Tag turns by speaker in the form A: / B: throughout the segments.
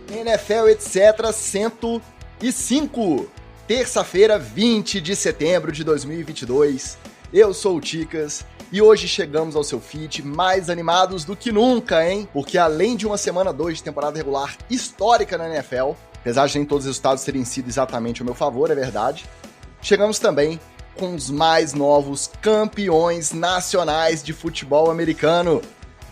A: NFL, etc. 105. Terça-feira, 20 de setembro de 2022. Eu sou o Ticas e hoje chegamos ao seu feed mais animados do que nunca, hein? Porque além de uma semana 2 de temporada regular histórica na NFL, apesar de nem todos os resultados terem sido exatamente ao meu favor, é verdade, chegamos também com os mais novos campeões nacionais de futebol americano.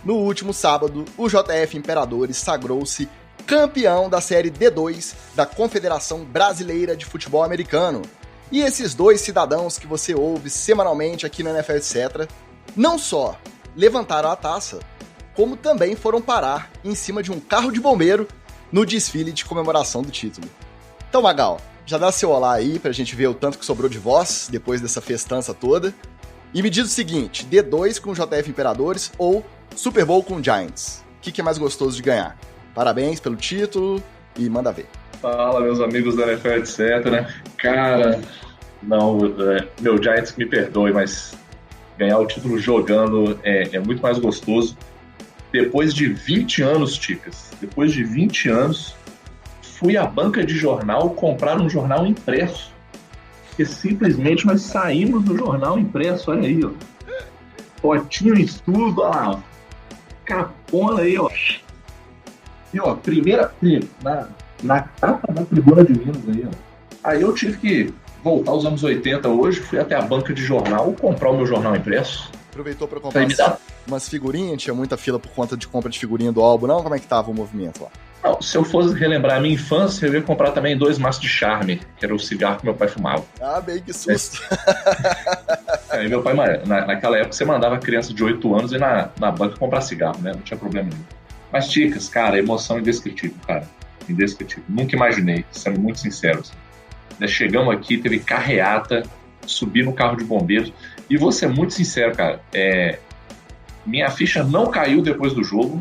A: No último sábado, o JF Imperadores sagrou-se campeão da Série D2 da Confederação Brasileira de Futebol Americano. E esses dois cidadãos que você ouve semanalmente aqui no NFL Etc. não só levantaram a taça, como também foram parar em cima de um carro de bombeiro no desfile de comemoração do título. Então, Magal, já dá seu olá aí pra gente ver o tanto que sobrou de voz depois dessa festança toda. E me diz o seguinte, D2 com o JF Imperadores ou Super Bowl com o Giants? O que é mais gostoso de ganhar? Parabéns pelo título e manda ver.
B: Fala, meus amigos da NFL, etc. Cara, não, meu Giants me perdoe, mas ganhar o título jogando é muito mais gostoso. Depois de 20 anos, Ticas, depois de 20 anos, fui à banca de jornal comprar um jornal impresso. E simplesmente nós saímos do jornal impresso, olha aí, ó. Fotinho em tudo, olha lá, ó. Capona aí, ó. E, ó, na capa da Tribuna de Minas aí, ó. Aí eu tive que voltar aos anos 80 hoje, fui até a banca de jornal comprar o meu jornal impresso.
A: Aproveitou para comprar umas figurinhas, tinha muita fila por conta de compra de figurinha do álbum, não? Como é que tava o movimento lá?
B: Não, se eu fosse relembrar a minha infância, eu ia comprar também 2 maços de Charme, que era o cigarro que meu pai fumava.
A: Ah, bem, que susto.
B: Aí meu pai, naquela época, você mandava criança de 8 anos ir na banca comprar cigarro, né? Não tinha problema nenhum. Mas, Ticas, cara, emoção indescritível, cara. Indescritível. Nunca imaginei, sendo muito sincero. Assim. Chegamos aqui, teve carreata, subi no carro de bombeiros. E vou ser muito sincero, cara. Minha ficha não caiu depois do jogo.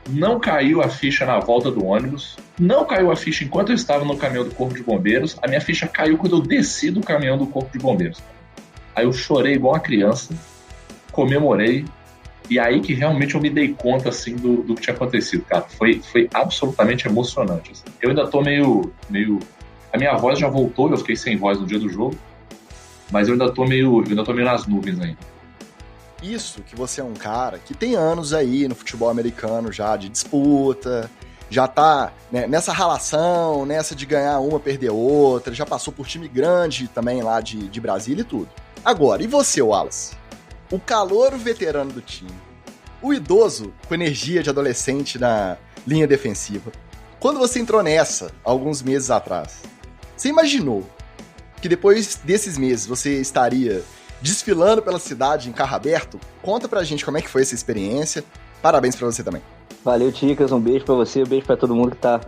B: Não caiu a ficha na volta do ônibus. Não caiu a ficha enquanto eu estava no caminhão do Corpo de Bombeiros. A minha ficha caiu quando eu desci do caminhão do Corpo de Bombeiros. Aí eu chorei igual uma criança. Comemorei. E aí que realmente eu me dei conta, assim, do que tinha acontecido, cara. Foi absolutamente emocionante. Assim. Eu ainda tô meio... A minha voz já voltou, eu fiquei sem voz no dia do jogo. Mas eu ainda tô meio nas nuvens ainda.
A: Isso que você é um cara que tem anos aí no futebol americano já de disputa, já tá, né, nessa ralação, nessa de ganhar uma, perder outra, já passou por time grande também lá de Brasília e tudo. Agora, e você, Wallace? O calouro veterano do time, o idoso com energia de adolescente na linha defensiva. Quando você entrou nessa, alguns meses atrás, você imaginou que depois desses meses você estaria desfilando pela cidade em carro aberto? Conta pra gente como é que foi essa experiência. Parabéns pra você também.
C: Valeu, Ticas. Um beijo pra você, um beijo pra todo mundo que tá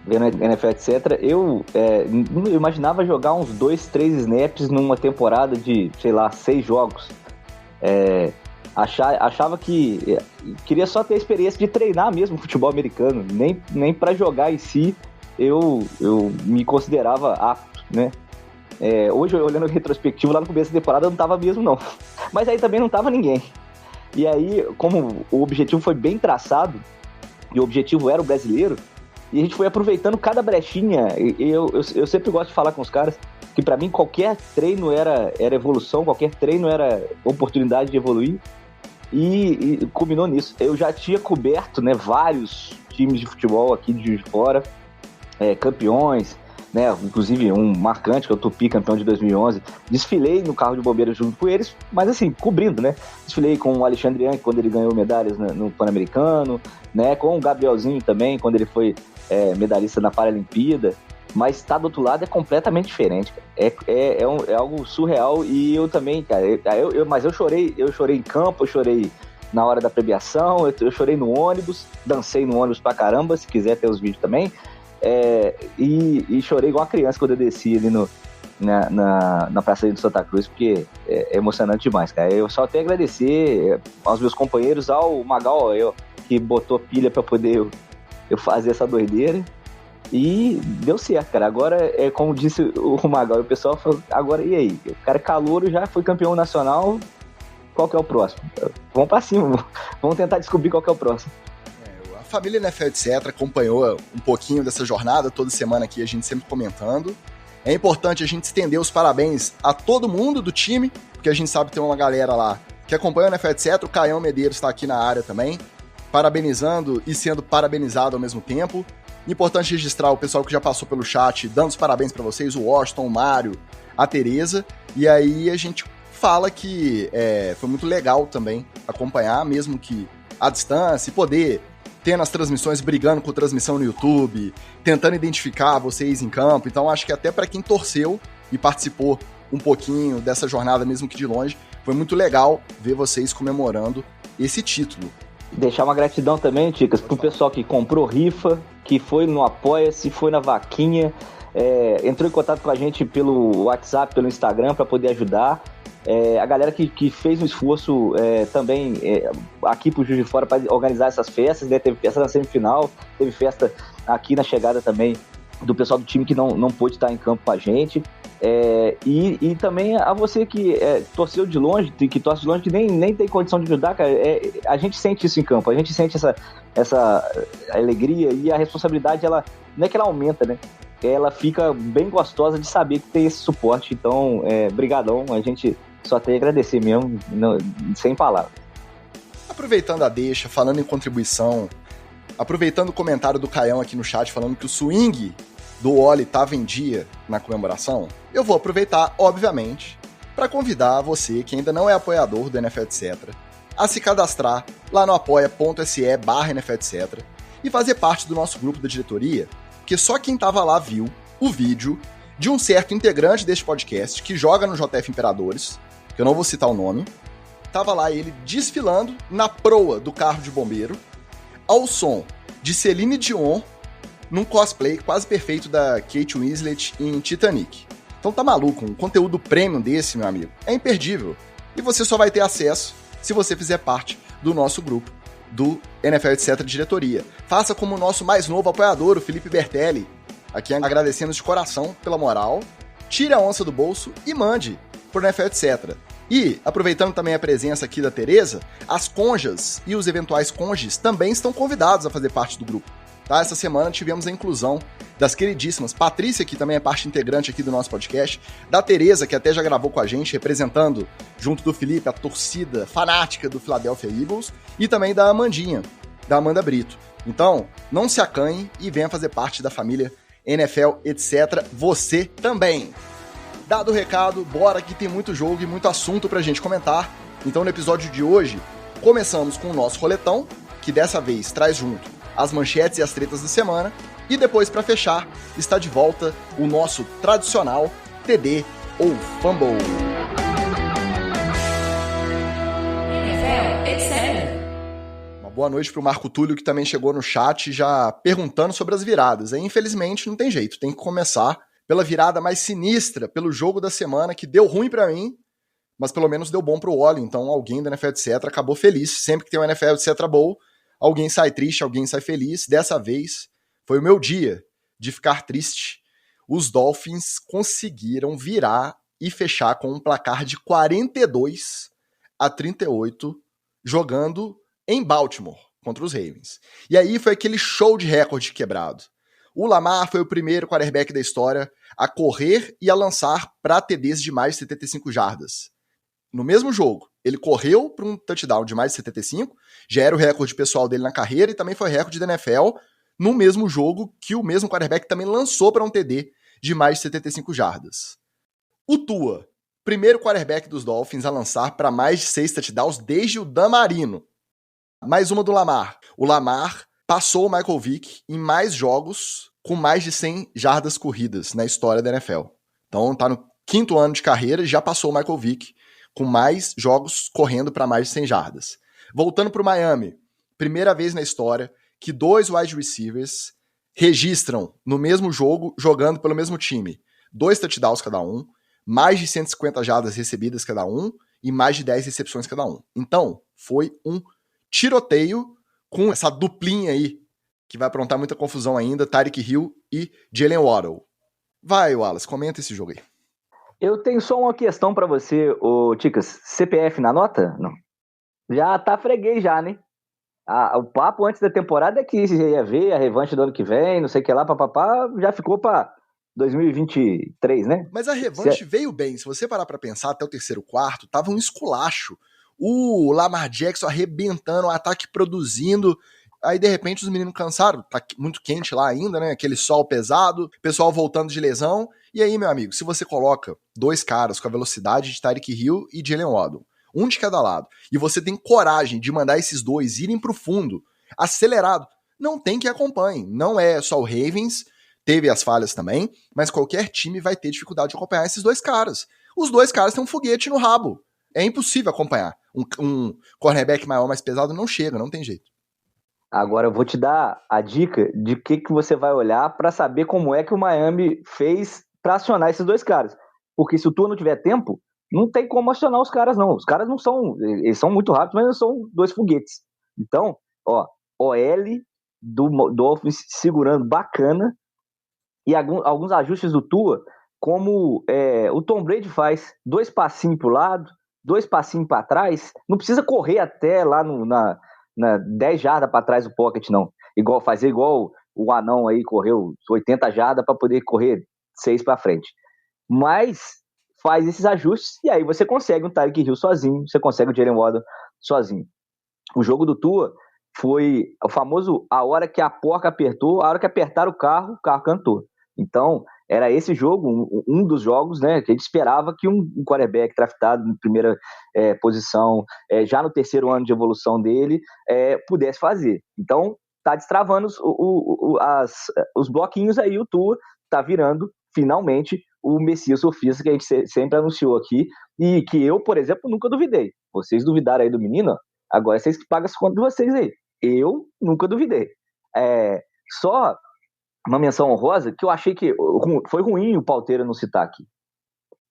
C: vendo a NFL, etc. Eu imaginava jogar uns 2, 3 snaps numa temporada de, 6 jogos. Achava que queria só ter a experiência de treinar mesmo futebol americano, nem para jogar em si eu me considerava apto, né? Hoje, olhando retrospectivo, lá no começo da temporada eu não tava mesmo, não. Mas aí também não tava ninguém. E aí, como o objetivo foi bem traçado, e o objetivo era o brasileiro, e a gente foi aproveitando cada brechinha. Eu sempre gosto de falar com os caras que pra mim qualquer treino era evolução, qualquer treino era oportunidade de evoluir, e culminou nisso. Eu já tinha coberto, né, vários times de futebol aqui de Juiz de Fora, campeões, né, inclusive um marcante, que é o Tupi, campeão de 2011. Desfilei no carro de bombeiros junto com eles, mas assim, cobrindo, né? Desfilei com o Alexandre Yankee quando ele ganhou medalhas no Pan-Americano, né, com o Gabrielzinho também, quando ele foi medalhista na Paralimpíada. Mas estar do outro lado é completamente diferente, cara. É algo surreal. E eu também, cara, mas eu chorei em campo, eu chorei na hora da premiação, eu chorei no ônibus, dancei no ônibus pra caramba, se quiser ter os vídeos também. E chorei igual uma criança quando eu desci ali na Praça de Santa Cruz, porque é emocionante demais, cara. Eu só tenho a agradecer aos meus companheiros, ao Magal, que botou pilha pra poder eu fazer essa doideira. E deu certo, cara. Agora, como disse o Magal, o pessoal falou, agora e aí? O cara é calouro, já foi campeão nacional, qual que é o próximo? Vamos pra cima, vamos tentar descobrir qual que é o próximo.
A: família NFL, etc., acompanhou um pouquinho dessa jornada, toda semana aqui a gente sempre comentando. É importante a gente estender os parabéns a todo mundo do time, porque a gente sabe que tem uma galera lá que acompanha o NFL, etc. O Caião Medeiros está aqui na área também, parabenizando e sendo parabenizado ao mesmo tempo. Importante registrar o pessoal que já passou pelo chat, dando os parabéns para vocês, o Washington, o Mário, a Tereza. E aí a gente fala que foi muito legal também acompanhar, mesmo que à distância, e poder ter nas transmissões, brigando com transmissão no YouTube, tentando identificar vocês em campo. Então acho que até para quem torceu e participou um pouquinho dessa jornada, mesmo que de longe, foi muito legal ver vocês comemorando esse título.
C: Deixar uma gratidão também, Ticas, pro pessoal que comprou rifa, que foi no Apoia-se, foi na vaquinha, entrou em contato com a gente pelo WhatsApp, pelo Instagram, para poder ajudar. A galera que fez um esforço também aqui pro Juiz de Fora para organizar essas festas, né? Teve festa na semifinal, teve festa aqui na chegada também do pessoal do time que não pôde estar em campo com a gente. E também a você que torceu de longe, que torce de longe, que nem tem condição de ajudar, cara, a gente sente isso em campo, a gente sente essa alegria, e a responsabilidade, ela não é que ela aumenta, né? Ela fica bem gostosa de saber que tem esse suporte. Então, brigadão, a gente só tem a agradecer mesmo, sem palavras.
A: Aproveitando a deixa, falando em contribuição, aproveitando o comentário do Caião aqui no chat, falando que o swing do Oli estava em dia na comemoração, eu vou aproveitar, obviamente, para convidar você que ainda não é apoiador do NFL, etc., a se cadastrar lá no apoia.se/NFL, etc., e fazer parte do nosso grupo da diretoria, porque só quem estava lá viu o vídeo de um certo integrante deste podcast que joga no JF Imperadores, que eu não vou citar o nome. Tava lá ele desfilando na proa do carro de bombeiro, ao som de Celine Dion, num cosplay quase perfeito da Kate Winslet em Titanic. Então tá maluco, um conteúdo premium desse, meu amigo, é imperdível. E você só vai ter acesso se você fizer parte do nosso grupo do NFL, etc. diretoria. Faça como o nosso mais novo apoiador, o Felipe Bertelli, aqui agradecendo de coração pela moral. Tire a onça do bolso e mande por NFL, etc. E, aproveitando também a presença aqui da Tereza, as conjas e os eventuais conges também estão convidados a fazer parte do grupo. Tá? Essa semana tivemos a inclusão das queridíssimas Patrícia, que também é parte integrante aqui do nosso podcast, da Tereza, que até já gravou com a gente, representando, junto do Felipe, a torcida fanática do Philadelphia Eagles, e também da Amandinha, da Amanda Brito. Então, não se acanhe e venha fazer parte da família NFL, etc. Você também. Dado o recado, bora que tem muito jogo e muito assunto pra gente comentar. Então, no episódio de hoje, começamos com o nosso roletão, que dessa vez traz junto as manchetes e as tretas da semana. E depois, para fechar, está de volta o nosso tradicional TD ou Fumble. Uma boa noite para o Marco Túlio, que também chegou no chat já perguntando sobre as viradas. Infelizmente, não tem jeito, tem que começar pela virada mais sinistra, pelo jogo da semana, que deu ruim para mim, mas pelo menos deu bom para o Oli. Então, alguém da NFL, etc., acabou feliz. Sempre que tem um NFL, etc., bowl, alguém sai triste, alguém sai feliz. Dessa vez, foi o meu dia de ficar triste. Os Dolphins conseguiram virar e fechar com um placar de 42-38, jogando em Baltimore contra os Ravens. E aí foi aquele show de recorde quebrado. O Lamar foi o primeiro quarterback da história a correr e a lançar para TDs de mais de 75 jardas. No mesmo jogo, ele correu para um touchdown de mais de 75, já era o recorde pessoal dele na carreira e também foi recorde da NFL no mesmo jogo que o mesmo quarterback também lançou para um TD de mais de 75 jardas. O Tua, primeiro quarterback dos Dolphins a lançar para mais de 6 touchdowns desde o Dan Marino. Mais uma do Lamar. O Lamar passou o Michael Vick em mais jogos com mais de 100 jardas corridas na história da NFL. Então tá no 5º ano de carreira e já passou o Michael Vick com mais jogos correndo para mais de 100 jardas. Voltando para o Miami, primeira vez na história que 2 wide receivers registram no mesmo jogo, jogando pelo mesmo time, 2 touchdowns cada um, mais de 150 jardas recebidas cada um e mais de 10 recepções cada um. Então, foi um tiroteio com essa duplinha aí, que vai aprontar muita confusão ainda, Tyreek Hill e Jalen Waddle. Vai, Wallace, comenta esse jogo aí.
C: Eu tenho só uma questão pra você, ô Ticas. CPF na nota? Não. Já tá freguês já, né? O papo antes da temporada é que você ia ver a revanche do ano que vem, não sei o que lá, papapá, já ficou pra 2023, né?
A: Mas a revanche veio bem. Se você parar pra pensar, até o terceiro quarto, tava um esculacho. O Lamar Jackson arrebentando, o ataque produzindo. Aí, de repente, os meninos cansaram. Tá muito quente lá ainda, né? Aquele sol pesado, pessoal voltando de lesão. E aí, meu amigo, se você coloca dois caras com a velocidade de Tyreek Hill e Jalen Waddle, um de cada lado, e você tem coragem de mandar esses dois irem pro fundo, acelerado, não tem que acompanhe. Não é só o Ravens, teve as falhas também, mas qualquer time vai ter dificuldade de acompanhar esses dois caras. Os dois caras têm um foguete no rabo. É impossível acompanhar. Um cornerback maior, mais pesado, não chega, não tem jeito.
C: Agora eu vou te dar a dica de que você vai olhar para saber como é que o Miami fez para acionar esses dois caras. Porque se o Tua não tiver tempo, não tem como acionar os caras, não. Os caras não são... Eles são muito rápidos, mas não são dois foguetes. Então, ó, OL do Dolphins segurando bacana e alguns ajustes do Tua, como o Tom Brady faz. 2 passinhos pro lado, 2 passinhos para trás. Não precisa correr até lá na 10 jardas para trás do pocket, não. Fazer igual o anão aí correu 80 jardas para poder correr 6 para frente. Mas faz esses ajustes e aí você consegue um Tyreek Hill sozinho, você consegue o Jalen Waddle sozinho. O jogo do Tua foi o famoso a hora que a porca apertou, a hora que apertaram o carro cantou. Então, era esse jogo, um dos jogos, né, que a gente esperava que um quarterback draftado na primeira posição, já no terceiro ano de evolução dele, pudesse fazer. Então, tá destravando os bloquinhos aí, o Tua tá virando, finalmente, o Messias Sofista que a gente sempre anunciou aqui, e que eu, por exemplo, nunca duvidei. Vocês duvidaram aí do menino, agora vocês que pagam as contas de vocês aí. Eu nunca duvidei. Só uma menção honrosa, que eu achei que foi ruim o Palteira não citar aqui.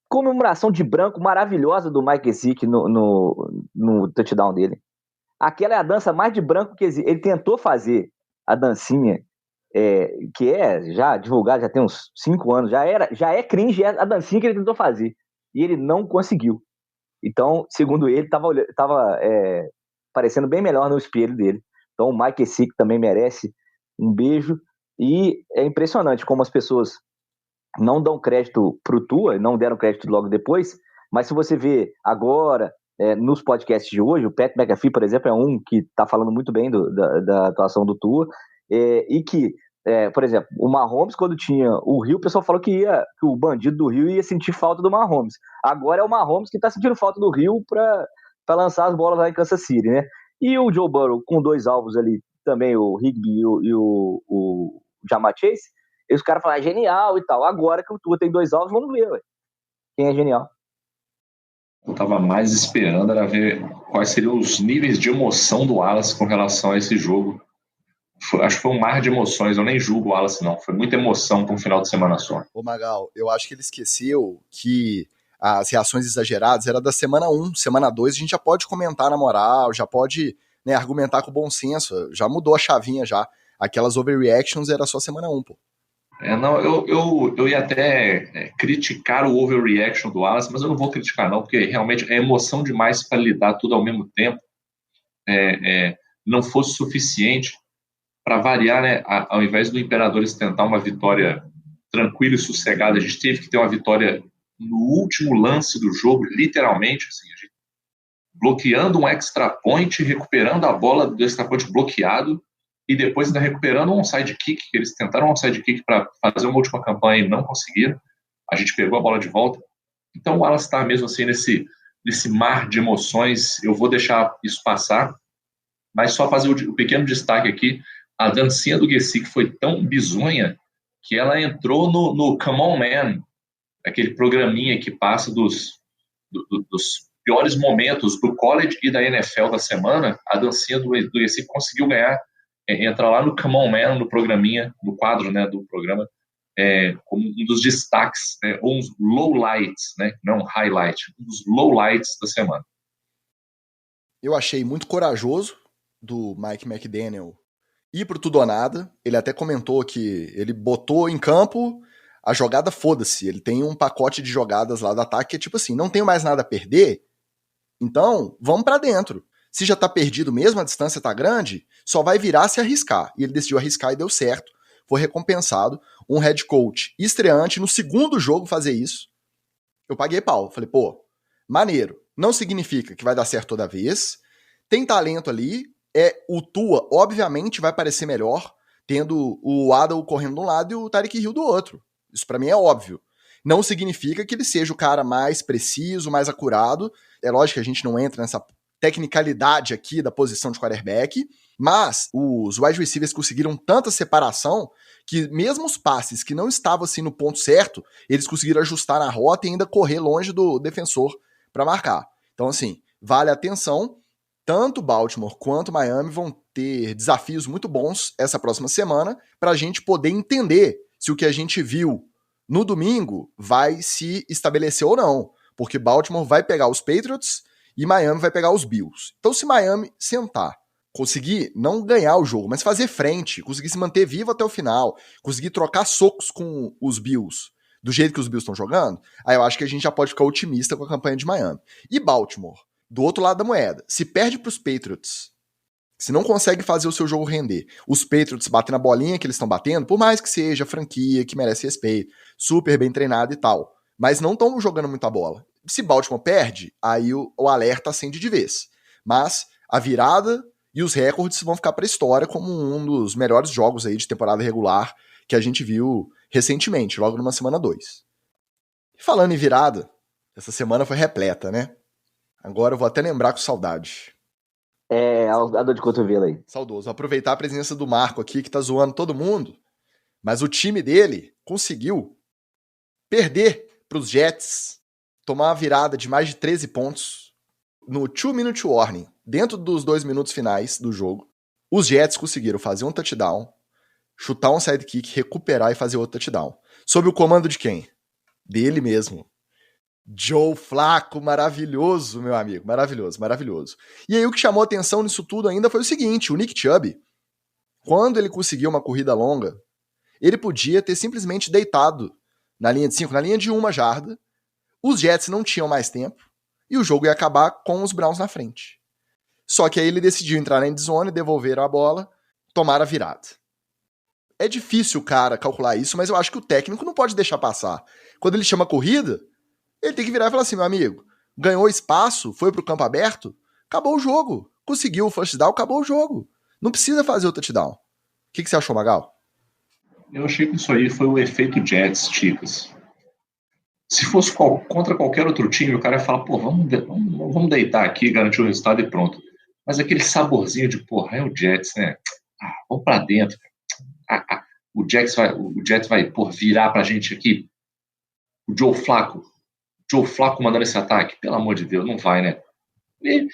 C: Comemoração de branco maravilhosa do Mike Gesicki no touchdown dele. Aquela é a dança mais de branco que ele tentou fazer, a dancinha, que já divulgada, já tem uns 5 anos, já é cringe a dancinha que ele tentou fazer. E ele não conseguiu. Então, segundo ele, estava parecendo bem melhor no espelho dele. Então, o Mike Gesicki também merece um beijo. E é impressionante como as pessoas não dão crédito pro Tua, não deram crédito logo depois, mas se você vê agora, nos podcasts de hoje, o Pat McAfee, por exemplo, é um que está falando muito bem da atuação do Tua, e que, por exemplo, o Mahomes, quando tinha o Hill, o pessoal falou que o bandido do Hill ia sentir falta do Mahomes. Agora é o Mahomes que está sentindo falta do Hill para lançar as bolas lá em Kansas City, né? E o Joe Burrow, com 2 alvos ali, também o Higbee e o Ja'Marr Chase, e os caras falaram, genial e tal. Agora que o Tua tem 2 alvos, vamos ver, ué. Quem é genial.
B: Eu tava mais esperando era ver quais seriam os níveis de emoção do Wallace com relação a esse jogo. Acho que foi um mar de emoções, eu nem julgo o Wallace não, foi muita emoção para um final de semana só.
A: Ô Magal, eu acho que ele esqueceu que as reações exageradas era da semana 1, semana 2 a gente já pode comentar na moral, já pode, né, argumentar com bom senso, já mudou a chavinha já. Aquelas overreactions era só semana 1, pô.
B: Não, eu ia até criticar o overreaction do Wallace, mas eu não vou criticar não, porque realmente é emoção demais para lidar tudo ao mesmo tempo. Não fosse suficiente para variar, né? Ao invés do Imperadores tentar uma vitória tranquila e sossegada, a gente teve que ter uma vitória no último lance do jogo, literalmente, assim, a gente bloqueando um extra point, recuperando a bola do extra point bloqueado, e depois ainda recuperando um onside kick, que eles tentaram um onside kick para fazer uma última campanha e não conseguiram. A gente pegou a bola de volta. Então o Wallace está mesmo assim nesse mar de emoções. Eu vou deixar isso passar, mas só fazer o pequeno destaque aqui. A dancinha do Gesicki foi tão bizonha que ela entrou no Come On Man, aquele programinha que passa dos piores momentos do college e da NFL da semana. A dancinha do Gesicki conseguiu ganhar, entrar lá no Come On Man, no programinha, no quadro, né, do programa, como um dos destaques, né, ou uns lowlights, né, não highlight, um dos lowlights da semana.
A: Eu achei muito corajoso do Mike McDaniel ir pro tudo ou nada. Ele até comentou que ele botou em campo a jogada foda-se. Ele tem um pacote de jogadas lá do ataque que é tipo assim, não tenho mais nada a perder, então vamos pra dentro. Se já tá perdido mesmo, a distância tá grande, só vai virar se arriscar. E ele decidiu arriscar e deu certo. Foi recompensado. Um head coach estreante no segundo jogo fazer isso. Eu paguei pau. Falei, pô, maneiro. Não significa que vai dar certo toda vez. Tem talento ali. O Tua, obviamente, vai parecer melhor tendo o Waddle correndo de um lado e o Tyreek Hill do outro. Isso pra mim é óbvio. Não significa que ele seja o cara mais preciso, mais acurado. É lógico que a gente não entra nessa tecnicalidade aqui da posição de quarterback, mas os wide receivers conseguiram tanta separação que mesmo os passes que não estavam assim no ponto certo, eles conseguiram ajustar na rota e ainda correr longe do defensor para marcar. Então assim, vale a atenção, tanto Baltimore quanto Miami vão ter desafios muito bons essa próxima semana para a gente poder entender se o que a gente viu no domingo vai se estabelecer ou não, porque Baltimore vai pegar os Patriots e Miami vai pegar os Bills. Então se Miami sentar, conseguir não ganhar o jogo, mas fazer frente, conseguir se manter vivo até o final, conseguir trocar socos com os Bills, do jeito que os Bills estão jogando, aí eu acho que a gente já pode ficar otimista com a campanha de Miami. E Baltimore, do outro lado da moeda, se perde para os Patriots, se não consegue fazer o seu jogo render, os Patriots batem na bolinha que eles estão batendo, por mais que seja franquia, que merece respeito, super bem treinado e tal, mas não estão jogando muita bola. Se Baltimore perde, aí o alerta acende de vez. Mas a virada e os recordes vão ficar para a história como um dos melhores jogos aí de temporada regular que a gente viu recentemente, logo numa semana 2. E falando em virada, essa semana foi repleta, né? Agora eu vou até lembrar com saudade.
C: A dor de cotovelo aí.
A: Saudoso. Vou aproveitar a presença do Marco aqui, que tá zoando todo mundo, mas o time dele conseguiu perder para os Jets, tomar uma virada de mais de 13 pontos no 2-minute warning, dentro dos 2 minutos finais do jogo. Os Jets conseguiram fazer um touchdown, chutar um sidekick, recuperar e fazer outro touchdown. Sob o comando de quem? Dele mesmo. Joe Flacco, maravilhoso, meu amigo, maravilhoso, maravilhoso. E aí o que chamou atenção nisso tudo ainda foi o seguinte, o Nick Chubb, quando ele conseguiu uma corrida longa, ele podia ter simplesmente deitado na linha de 5, na linha de 1 jarda, os Jets não tinham mais tempo e o jogo ia acabar com os Browns na frente. Só que aí ele decidiu entrar na endzone, devolver a bola, tomar a virada. É difícil o cara calcular isso, mas eu acho que o técnico não pode deixar passar. Quando ele chama a corrida, ele tem que virar e falar assim, meu amigo, ganhou espaço, foi pro campo aberto, acabou o jogo. Conseguiu o first down, acabou o jogo. Não precisa fazer o touchdown. O que você achou, Magal?
B: Eu achei que isso aí foi o efeito Jets, Chicas. Se fosse contra qualquer outro time, o cara ia falar, pô, vamos deitar aqui, garantir o resultado e pronto. Mas aquele saborzinho de, porra, é o Jets, né? Vamos pra dentro. O Jets vai virar pra gente aqui. O Joe Flacco mandando esse ataque. Pelo amor de Deus, não vai, né? E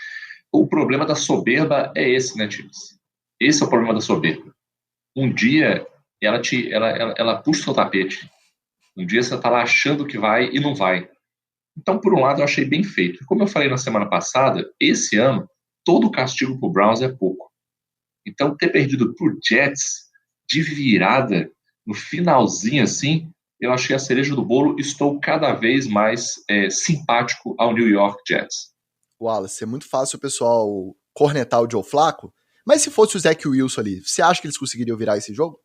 B: o problema da soberba é esse, né, times? Esse é o problema da soberba. Um dia, ela puxa o seu tapete. Um dia você tá lá achando que vai e não vai. Então, por um lado, eu achei bem feito. Como eu falei na semana passada, esse ano, todo castigo pro Browns é pouco. Então, ter perdido pro Jets de virada, no finalzinho assim, eu achei a cereja do bolo. Estou cada vez mais simpático ao New York Jets.
A: Wallace, é muito fácil o pessoal cornetar o Joe Flacco, mas se fosse o Zach Wilson ali, você acha que eles conseguiriam virar esse jogo?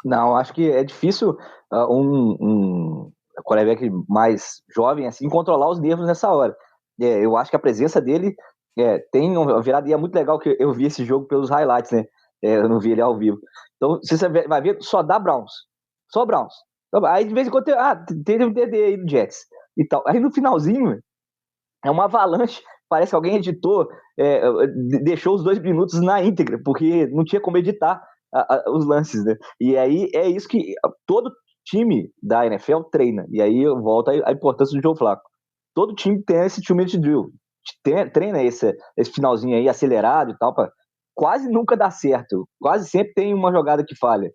C: Não, acho que é difícil um quarterback mais jovem assim controlar os nervos nessa hora. Eu acho que a presença dele tem uma virada, e é muito legal que eu vi esse jogo pelos highlights, né? Eu não vi ele ao vivo. Então, você vai ver, só dá Browns. Só Browns. Aí, de vez em quando, tem um DD aí do Jets. E tal. Aí, no finalzinho, é uma avalanche. Parece que alguém editou, deixou os 2 minutos na íntegra, porque não tinha como editar os lances, né? E aí, é isso que todo time da NFL treina. E aí, volta a importância do Joe Flacco. Todo time tem esse 2-minute drill. Treina esse finalzinho aí acelerado e tal, pra quase nunca dá certo. Quase sempre tem uma jogada que falha.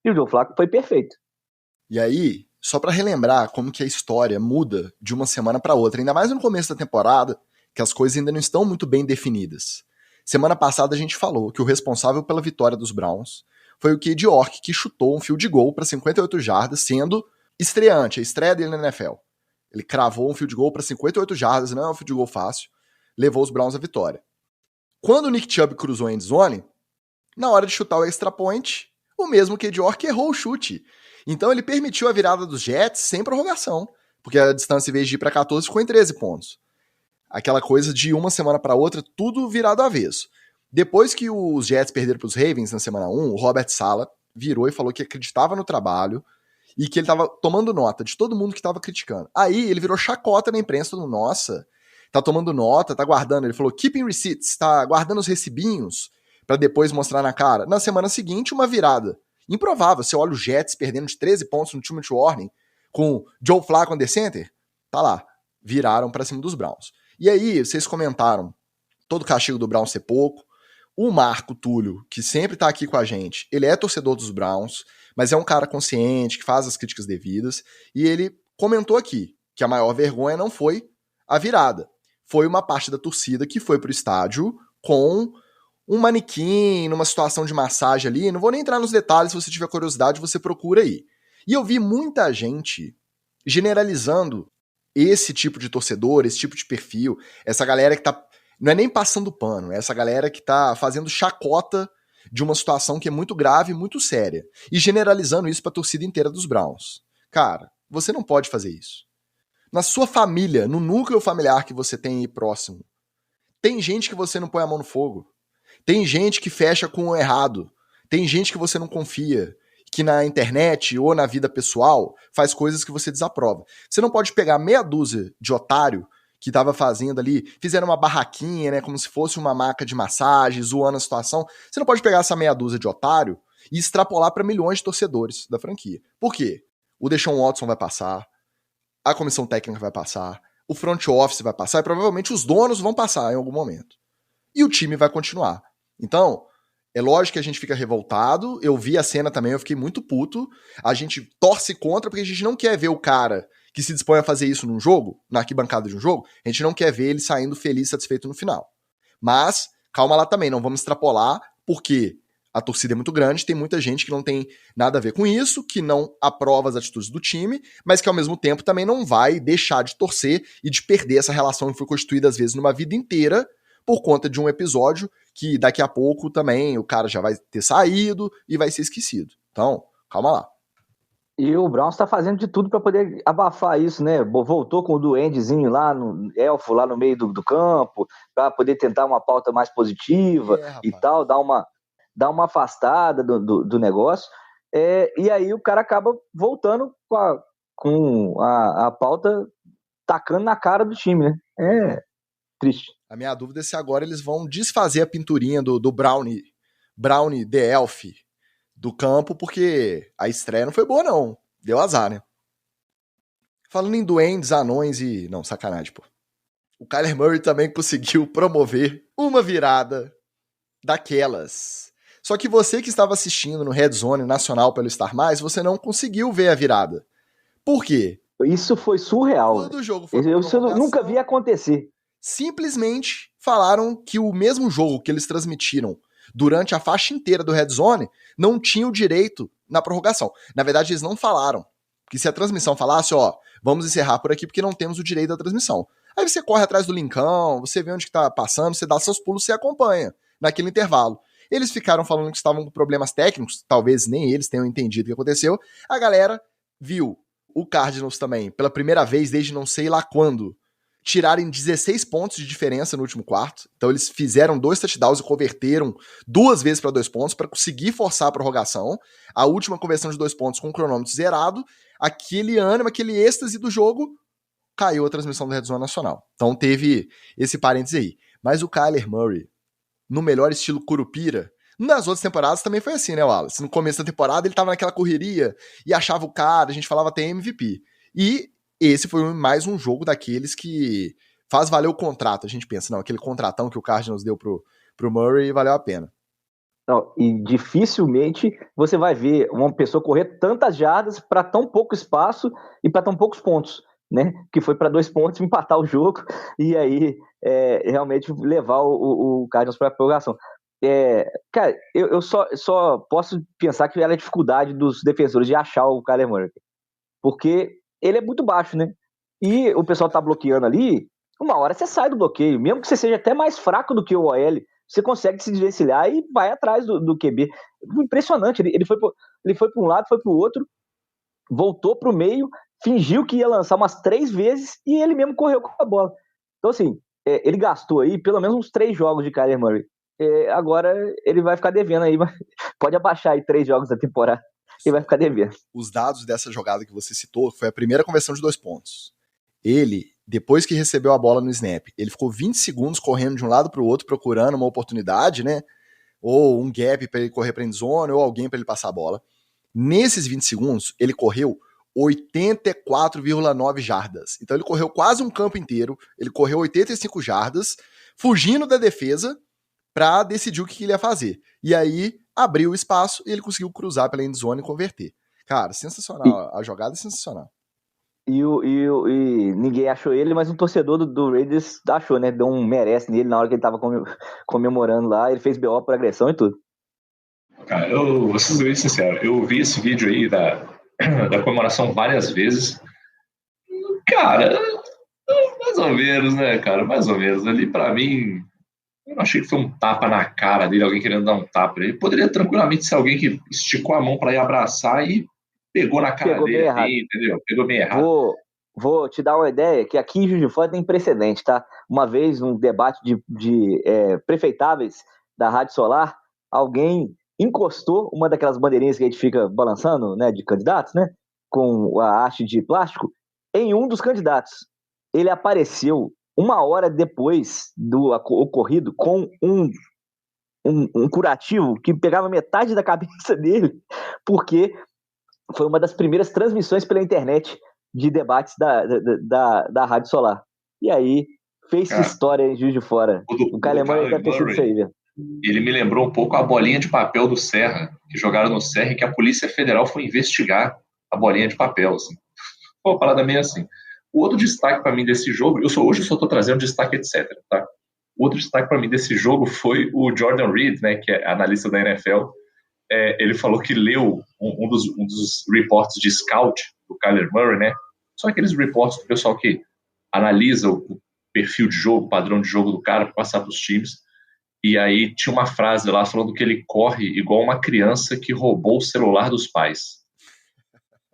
C: E o Joe Flacco foi perfeito.
A: E aí, só pra relembrar como que a história muda de uma semana pra outra, ainda mais no começo da temporada, que as coisas ainda não estão muito bem definidas. Semana passada a gente falou que o responsável pela vitória dos Browns foi o Cade York, que chutou um field goal para 58 jardas, sendo estreante, a estreia dele na NFL. Ele cravou um field goal para 58 jardas, não é um field goal fácil, levou os Browns à vitória. Quando o Nick Chubb cruzou a endzone, na hora de chutar o extra point, o mesmo KJ Wark errou o chute. Então ele permitiu a virada dos Jets sem prorrogação, porque a distância, em vez de ir para 14, ficou em 13 pontos. Aquela coisa de uma semana para outra, tudo virado avesso. Depois que os Jets perderam para os Ravens na semana 1, o Robert Saleh virou e falou que acreditava no trabalho e que ele estava tomando nota de todo mundo que estava criticando. Aí ele virou chacota na imprensa, todo mundo, nossa, tá tomando nota, tá guardando. Ele falou, keeping receipts, tá guardando os recibinhos para depois mostrar na cara. Na semana seguinte, uma virada. Improvável, você olha os Jets perdendo de 13 pontos no two-minute warning, com Joe Flacco under center, tá lá, viraram para cima dos Browns. E aí, vocês comentaram todo o castigo do Browns ser pouco. O Marco Túlio, que sempre tá aqui com a gente, ele é torcedor dos Browns, mas é um cara consciente, que faz as críticas devidas, e ele comentou aqui que a maior vergonha não foi a virada, foi uma parte da torcida que foi pro estádio com um manequim, numa situação de massagem ali, não vou nem entrar nos detalhes, se você tiver curiosidade, você procura aí. E eu vi muita gente generalizando esse tipo de torcedor, esse tipo de perfil, essa galera que tá, não é nem passando pano, é essa galera que tá fazendo chacota de uma situação que é muito grave, muito séria, e generalizando isso pra torcida inteira dos Browns. Cara, você não pode fazer isso. Na sua família, no núcleo familiar que você tem aí próximo, tem gente que você não põe a mão no fogo. Tem gente que fecha com o errado. Tem gente que você não confia, que na internet ou na vida pessoal faz coisas que você desaprova. Você não pode pegar meia dúzia de otário que tava fazendo ali, fizeram uma barraquinha, né, como se fosse uma maca de massagem, zoando a situação. Você não pode pegar essa meia dúzia de otário e extrapolar para milhões de torcedores da franquia. Por quê? O Deshaun Watson vai passar, a comissão técnica vai passar, o front office vai passar e provavelmente os donos vão passar em algum momento. E o time vai continuar. Então, é lógico que a gente fica revoltado, eu vi a cena também, eu fiquei muito puto, a gente torce contra porque a gente não quer ver o cara que se dispõe a fazer isso num jogo, na arquibancada de um jogo, a gente não quer ver ele saindo feliz e satisfeito no final. Mas, calma lá também, não vamos extrapolar, porque a torcida é muito grande, tem muita gente que não tem nada a ver com isso, que não aprova as atitudes do time, mas que ao mesmo tempo também não vai deixar de torcer e de perder essa relação que foi constituída às vezes numa vida inteira, por conta de um episódio que daqui a pouco também o cara já vai ter saído e vai ser esquecido. Então, calma lá.
C: E o Browns tá fazendo de tudo para poder abafar isso, né? Voltou com o duendezinho lá, no elfo lá no meio do campo, para poder tentar uma pauta mais positiva e tal, dar uma afastada do negócio. E aí o cara acaba voltando com a pauta tacando na cara do time, né? É triste.
A: A minha dúvida é se agora eles vão desfazer a pinturinha do Brownie The Elf do campo, porque a estreia não foi boa, não. Deu azar, né? Falando em duendes, anões e... Não, sacanagem, pô. O Kyler Murray também conseguiu promover uma virada daquelas. Só que você que estava assistindo no Red Zone Nacional pelo Star+, você não conseguiu ver a virada. Por quê?
C: Isso foi surreal.
A: Quando o jogo foi
C: eu nunca vi acontecer.
A: Simplesmente falaram que o mesmo jogo que eles transmitiram durante a faixa inteira do Red Zone não tinha o direito na prorrogação. Na verdade, eles não falaram. Porque se a transmissão falasse, ó, vamos encerrar por aqui porque não temos o direito da transmissão. Aí você corre atrás do linkão, você vê onde que tá passando, você dá seus pulos, você acompanha naquele intervalo. Eles ficaram falando que estavam com problemas técnicos, talvez nem eles tenham entendido o que aconteceu. A galera viu o Cardinals também, pela primeira vez desde não sei lá quando, tirarem 16 pontos de diferença no último quarto. Então eles fizeram 2 touchdowns e converteram 2 vezes para 2 pontos para conseguir forçar a prorrogação. A última conversão de 2 pontos com o cronômetro zerado. Aquele ânimo, aquele êxtase do jogo, caiu a transmissão do Red Zone Nacional. Então teve esse parênteses aí. Mas o Kyler Murray, no melhor estilo Curupira, nas outras temporadas também foi assim, né, Wallace? No começo da temporada ele tava naquela correria e achava o cara, a gente falava até MVP. E esse foi mais um jogo daqueles que faz valer o contrato. A gente pensa, não, aquele contratão que o Cardinals deu pro Murray valeu a pena.
C: Não, e dificilmente você vai ver uma pessoa correr tantas jardas para tão pouco espaço e para tão poucos pontos, né? Que foi para 2 pontos empatar o jogo e aí realmente levar o Cardinals para a prorrogação. Cara, eu só posso pensar que era a dificuldade dos defensores de achar o Kyler Murray, porque ele é muito baixo, né? E o pessoal tá bloqueando ali, uma hora você sai do bloqueio, mesmo que você seja até mais fraco do que o OL, você consegue se desvencilhar e vai atrás do QB. Impressionante, ele foi para um lado, foi para o outro, voltou para o meio, fingiu que ia lançar umas 3 vezes e ele mesmo correu com a bola. Então, assim, ele gastou aí pelo menos uns 3 jogos de Kyler Murray. Agora ele vai ficar devendo aí, pode abaixar aí 3 jogos da temporada e vai ficar devendo.
A: Os dados dessa jogada que você citou foi a primeira conversão de 2 pontos. Ele, depois que recebeu a bola no snap, ele ficou 20 segundos correndo de um lado para o outro, procurando uma oportunidade, né? Ou um gap para ele correr para end zone, ou alguém para ele passar a bola. Nesses 20 segundos, ele correu 84,9 jardas. Então ele correu quase um campo inteiro, ele correu 85 jardas, fugindo da defesa para decidir o que ele ia fazer. E aí abriu o espaço e ele conseguiu cruzar pela end zone e converter. Cara, sensacional. A jogada é sensacional.
C: E ninguém achou ele, mas um torcedor do Raiders achou, né? Deu um merece nele na hora que ele tava comemorando lá. Ele fez BO por agressão e tudo.
B: Cara, eu vou ser bem sincero. Eu vi esse vídeo aí da comemoração várias vezes. Cara, mais ou menos, né, cara? Mais ou menos. Ali, pra mim, eu não achei que foi um tapa na cara dele, alguém querendo dar um tapa. Ele poderia tranquilamente ser alguém que esticou a mão pra ir abraçar e pegou na cara dele, assim, entendeu? Pegou bem errado.
C: Vou te dar uma ideia, que aqui em Juiz de Fora tem precedente, tá? Uma vez, um debate de prefeitáveis da Rádio Solar, alguém encostou uma daquelas bandeirinhas que a gente fica balançando, né, de candidatos, né, com a haste de plástico, em um dos candidatos. Ele apareceu 1 hora depois do ocorrido com um curativo que pegava metade da cabeça dele, porque foi uma das primeiras transmissões pela internet de debates da Rádio Solar. E aí, fez-se história em Juiz de Fora. O Kyler Murray deve ter sido isso aí, velho.
B: Ele me lembrou um pouco a bolinha de papel do Serra, que jogaram no Serra, e que a Polícia Federal foi investigar a bolinha de papel, assim. Pô, uma parada meio assim. O outro destaque para mim desse jogo, hoje eu só tô trazendo destaque, etc, tá? O outro destaque para mim desse jogo foi o Jordan Reed, né, que é analista da NFL. Ele falou que leu um dos reports de scout do Kyler Murray, né? São aqueles reports do pessoal que analisa o perfil de jogo, o padrão de jogo do cara para passar para os times. E aí tinha uma frase lá falando que ele corre igual uma criança que roubou o celular dos pais.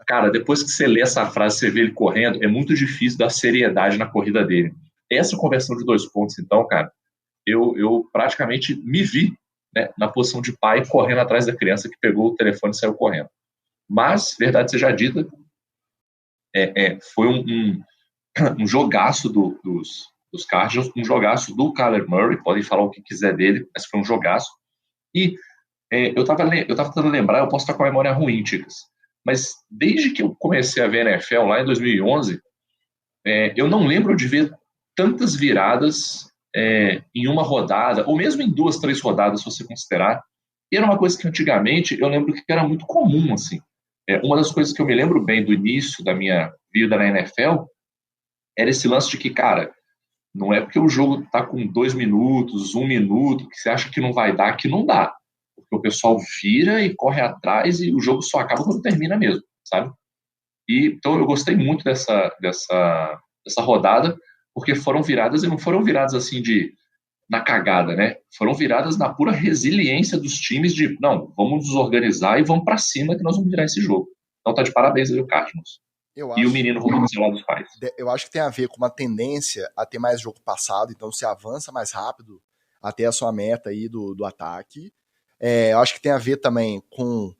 B: Cara, depois que você lê essa frase, você vê ele correndo, é muito difícil dar seriedade na corrida dele. Essa conversão de 2 pontos, então, cara, eu praticamente me vi, né, na posição de pai, correndo atrás da criança que pegou o telefone e saiu correndo. Mas, verdade seja dita, foi um jogaço dos Cardinals, um jogaço do Kyler Murray, podem falar o que quiser dele, mas foi um jogaço. E eu tava tentando lembrar, eu posso estar com a memória ruim, Ticas, mas desde que eu comecei a ver NFL lá em 2011, eu não lembro de ver tantas viradas em uma rodada, ou mesmo em 2, 3 rodadas, se você considerar. E era uma coisa que antigamente eu lembro que era muito comum, assim. Uma das coisas que eu me lembro bem do início da minha vida na NFL era esse lance de que, cara, não é porque o jogo tá com 2 minutos, 1 minuto, que você acha que não vai dar, que não dá. Porque o pessoal vira e corre atrás e o jogo só acaba quando termina mesmo, sabe? E então eu gostei muito dessa rodada, porque foram viradas e não foram viradas assim na cagada, né? Foram viradas na pura resiliência dos times de, não, vamos nos organizar e vamos pra cima que nós vamos virar esse jogo. Então tá de parabéns aí o Cardinals. E o menino voltou do celular dos pais.
A: Eu acho que tem a ver com uma tendência a ter mais jogo passado, então você avança mais rápido até a sua meta aí do ataque. Eu acho que tem a ver também com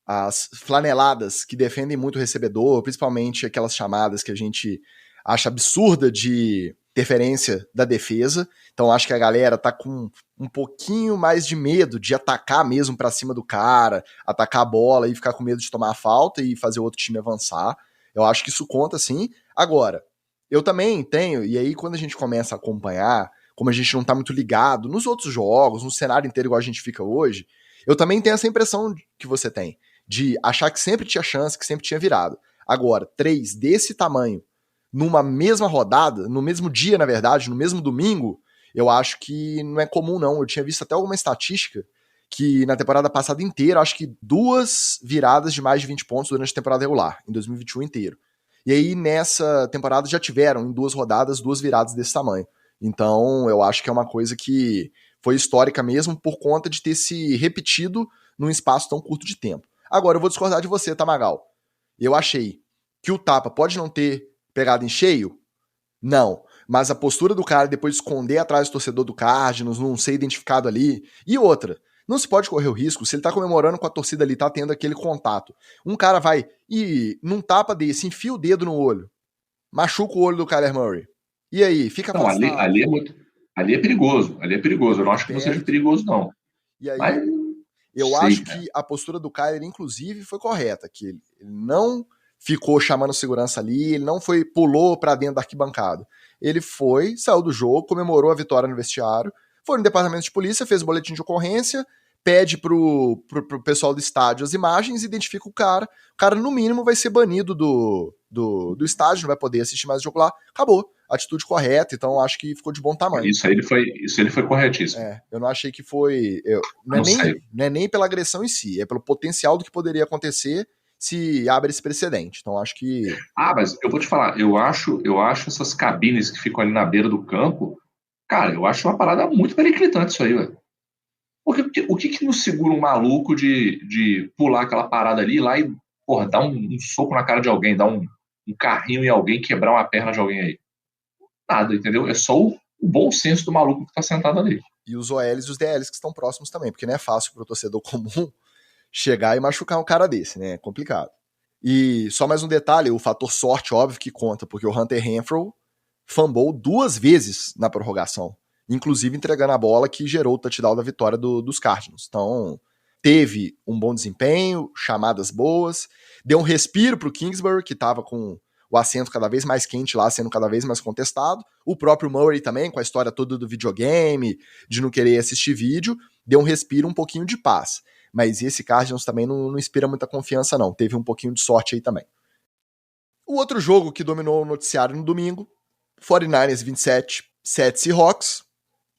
A: as flaneladas que defendem muito o recebedor, principalmente aquelas chamadas que a gente acha absurda de interferência da defesa. Então acho que a galera tá com um pouquinho mais de medo de atacar mesmo pra cima do cara, atacar a bola e ficar com medo de tomar a falta e fazer o outro time avançar. Eu acho que isso conta, sim. Agora, eu também tenho, e aí quando a gente começa a acompanhar, como a gente não tá muito ligado nos outros jogos, no cenário inteiro igual a gente fica hoje, eu também tenho essa impressão que você tem, de achar que sempre tinha chance, que sempre tinha virado. Agora, 3 desse tamanho, numa mesma rodada, no mesmo dia, na verdade, no mesmo domingo, eu acho que não é comum, não. Eu tinha visto até alguma estatística que na temporada passada inteira, acho que 2 viradas de mais de 20 pontos durante a temporada regular, em 2021 inteiro. E aí, nessa temporada, já tiveram, em 2 rodadas, 2 viradas desse tamanho. Então, eu acho que é uma coisa que foi histórica mesmo por conta de ter se repetido num espaço tão curto de tempo. Agora, eu vou discordar de você, Tamagal. Eu achei que o tapa pode não ter pegado em cheio? Não. Mas a postura do cara depois de esconder atrás do torcedor do Cardinals, não ser identificado ali. E outra, não se pode correr o risco, se ele tá comemorando com a torcida ali, tá tendo aquele contato. Um cara vai e num tapa desse, enfia o dedo no olho, machuca o olho do Kyler Murray. E aí, fica
B: Não,
A: afastado.
B: Ali é perigoso. Eu não acho que não seja perigoso, não.
A: E aí,
B: mas
A: eu acho que a postura do Kyler, inclusive, foi correta, que ele não ficou chamando segurança ali, ele não pulou pra dentro da arquibancada. Ele saiu do jogo, comemorou a vitória no vestiário, foi no departamento de polícia, fez o boletim de ocorrência, pede pro pessoal do estádio as imagens, identifica o cara no mínimo vai ser banido do estádio, não vai poder assistir mais o jogo lá, acabou. Atitude correta, então acho que ficou de bom tamanho.
B: Isso aí ele foi corretíssimo.
A: Eu não achei que foi... Não é nem pela agressão em si, é pelo potencial do que poderia acontecer se abre esse precedente. Então acho que...
B: Mas eu vou te falar, eu acho essas cabines que ficam ali na beira do campo, cara, eu acho uma parada muito periclitante isso aí, velho. Porque o que nos segura um maluco de pular aquela parada ali lá e, porra, dar um soco na cara de alguém, dar um carrinho em alguém, quebrar uma perna de alguém aí? Nada, entendeu? É só o bom senso do maluco que tá sentado ali.
A: E os OLs e os DLs que estão próximos também, porque não é fácil pro torcedor comum chegar e machucar um cara desse, né? É complicado. E só mais um detalhe, o fator sorte, óbvio que conta, porque o Hunter Renfrow fumblou 2 vezes na prorrogação, inclusive entregando a bola que gerou o touchdown da vitória dos Cardinals. Então, teve um bom desempenho, chamadas boas, deu um respiro pro Kingsbury, que tava com o assento cada vez mais quente lá, sendo cada vez mais contestado. O próprio Murray também, com a história toda do videogame, de não querer assistir vídeo, deu um respiro, um pouquinho de paz. Mas esse Cardinals também não inspira muita confiança, não. Teve um pouquinho de sorte aí também. O outro jogo que dominou o noticiário no domingo, 49ers 27, 7 Seahawks,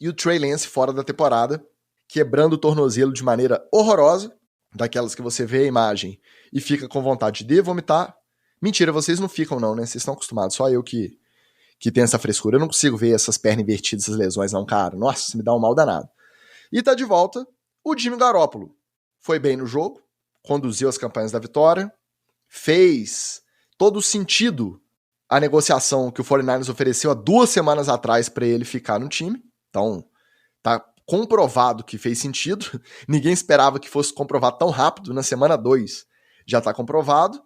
A: e o Trey Lance fora da temporada, quebrando o tornozelo de maneira horrorosa, daquelas que você vê a imagem e fica com vontade de vomitar. Mentira, vocês não ficam não, né? Vocês estão acostumados, só eu que tenho essa frescura. Eu não consigo ver essas pernas invertidas, essas lesões não, cara. Nossa, me dá um mal danado. E tá de volta o Jimmy Garoppolo. Foi bem no jogo, conduziu as campanhas da vitória, fez todo o sentido a negociação que o 49ers ofereceu há 2 semanas atrás para ele ficar no time. Então, tá comprovado que fez sentido. Ninguém esperava que fosse comprovado tão rápido. Na semana 2 já tá comprovado.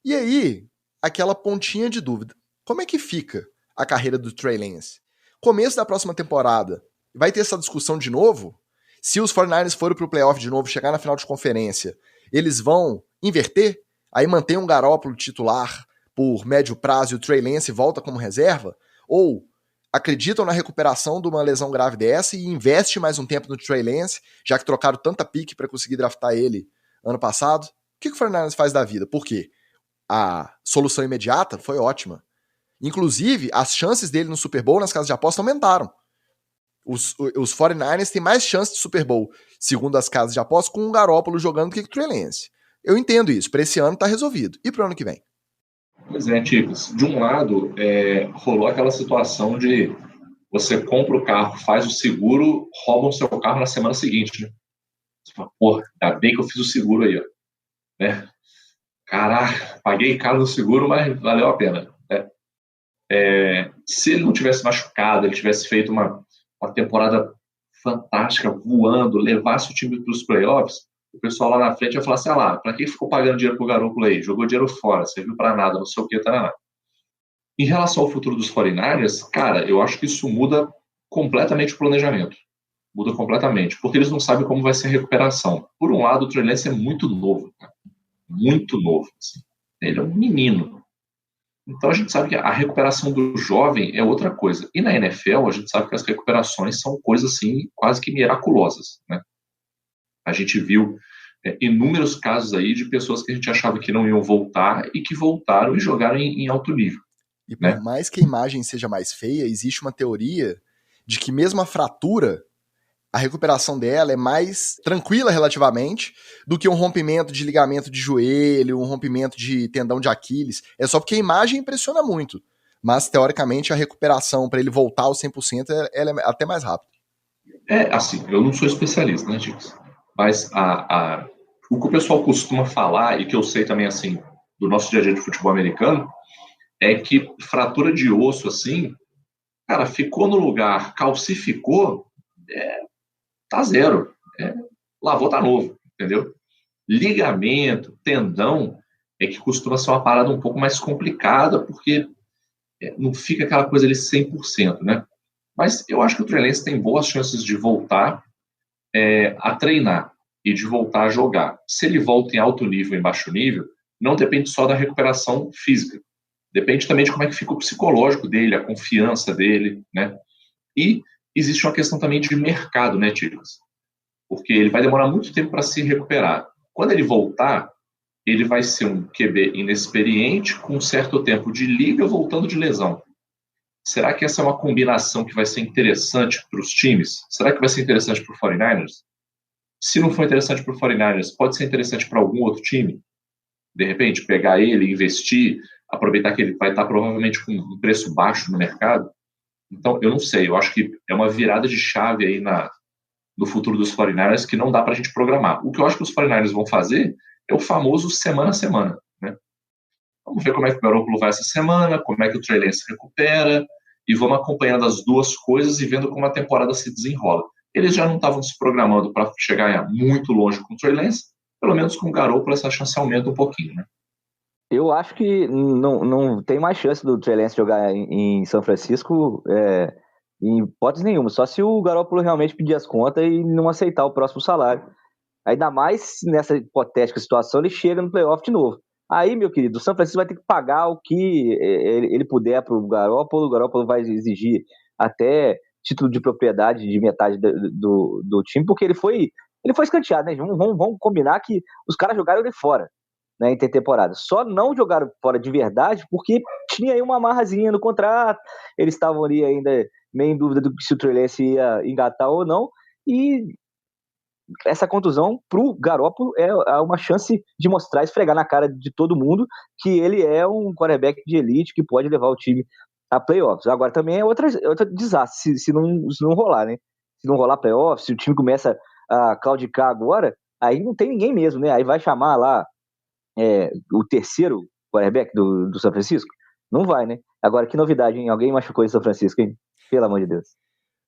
A: E aí, aquela pontinha de dúvida. Como é que fica a carreira do Trey Lance? Começo da próxima temporada, vai ter essa discussão de novo? Se os 49ers forem pro playoff de novo, chegar na final de conferência, eles vão inverter? Aí mantém um Garoppolo titular por médio prazo e o Trey Lance volta como reserva? Ou acreditam na recuperação de uma lesão grave dessa e investe mais um tempo no Trey Lance, já que trocaram tanta pique para conseguir draftar ele ano passado? O que o 49ers faz da vida? Por quê? A solução imediata foi ótima. Inclusive, as chances dele no Super Bowl nas casas de aposta aumentaram. Os 49ers têm mais chances de Super Bowl, segundo as casas de aposta, com o Garoppolo jogando do que com o Trey Lance. Eu entendo isso. Para esse ano tá resolvido. E pro ano que vem?
B: Pois é, Ticas. De um lado, rolou aquela situação de você compra o carro, faz o seguro, roubam o seu carro na semana seguinte, né? Você fala, porra, ainda bem que eu fiz o seguro aí, ó. Né? Caraca, paguei caro no seguro, mas valeu a pena. Né? Se ele não tivesse machucado, ele tivesse feito uma temporada fantástica, voando, levasse o time para os playoffs, o pessoal lá na frente ia falar assim, pra que ficou pagando dinheiro pro Garoppolo aí? Jogou dinheiro fora, serviu para nada, não sei o que, tá. Em relação ao futuro dos 49ers, cara, eu acho que isso muda completamente o planejamento. Muda completamente, porque eles não sabem como vai ser a recuperação. Por um lado, o Trey Lance é muito novo, cara. Muito novo. Assim. Ele é um menino. Então a gente sabe que a recuperação do jovem é outra coisa. E na NFL, a gente sabe que as recuperações são coisas assim, quase que miraculosas. Né? A gente viu inúmeros casos aí de pessoas que a gente achava que não iam voltar e que voltaram e jogaram em alto nível.
A: E por mais que a imagem seja mais feia, existe uma teoria de que mesmo a fratura, a recuperação dela é mais tranquila relativamente do que um rompimento de ligamento de joelho, um rompimento de tendão de Aquiles. É só porque a imagem impressiona muito. Mas, teoricamente, a recuperação para ele voltar aos 100% ela é até mais rápida.
B: Assim, eu não sou especialista, né, Dix? Mas o que o pessoal costuma falar, e que eu sei também, assim, do nosso dia a dia de futebol americano, é que fratura de osso, assim, cara, ficou no lugar, calcificou, tá zero. Lavou, tá novo, entendeu? Ligamento, tendão, é que costuma ser uma parada um pouco mais complicada, porque não fica aquela coisa ali 100%, né? Mas eu acho que o Trey Lance tem boas chances de voltar a treinar e de voltar a jogar. Se ele volta em alto nível, em baixo nível, não depende só da recuperação física. Depende também de como é que fica o psicológico dele, a confiança dele, né? E existe uma questão também de mercado, né, Tigres? Porque ele vai demorar muito tempo para se recuperar. Quando ele voltar, ele vai ser um QB inexperiente, com um certo tempo de liga, voltando de lesão. Será que essa é uma combinação que vai ser interessante para os times? Será que vai ser interessante para o 49ers? Se não for interessante para o 49ers, pode ser interessante para algum outro time? De repente, pegar ele, investir, aproveitar que ele vai estar provavelmente com um preço baixo no mercado? Então, eu não sei. Eu acho que é uma virada de chave aí no futuro dos 49ers que não dá para a gente programar. O que eu acho que os 49ers vão fazer é o famoso semana a semana, né? Vamos ver como é que o Garoppolo vai essa semana, como é que o Trey Lance se recupera, e vamos acompanhando as duas coisas e vendo como a temporada se desenrola. Eles já não estavam se programando para chegar muito longe com o Trey Lance, pelo menos com o Garoppolo essa chance aumenta um pouquinho, né?
C: Eu acho que não tem mais chance do Trey Lance jogar em São Francisco em hipótese nenhuma, só se o Garoppolo realmente pedir as contas e não aceitar o próximo salário. Ainda mais nessa hipotética situação, ele chega no playoff de novo. Aí, meu querido, o São Francisco vai ter que pagar o que ele puder para o Garoppolo vai exigir até título de propriedade de metade do time, porque ele foi escanteado, né? Vamos combinar que os caras jogaram ele fora, né, em temporada. Só não jogaram fora de verdade porque tinha aí uma amarrazinha no contrato, eles estavam ali ainda meio em dúvida do que se o Trey Lance ia engatar ou não, e essa contusão pro Garoppolo é uma chance de mostrar, esfregar na cara de todo mundo que ele é um quarterback de elite que pode levar o time a playoffs. Agora também é outra desastre se não rolar, né? Se não rolar playoffs, se o time começa a claudicar agora, aí não tem ninguém mesmo, né? Aí vai chamar lá o terceiro quarterback do São Francisco? Não vai, né? Agora, que novidade, hein? Alguém machucou em São Francisco, hein? Pelo amor de Deus.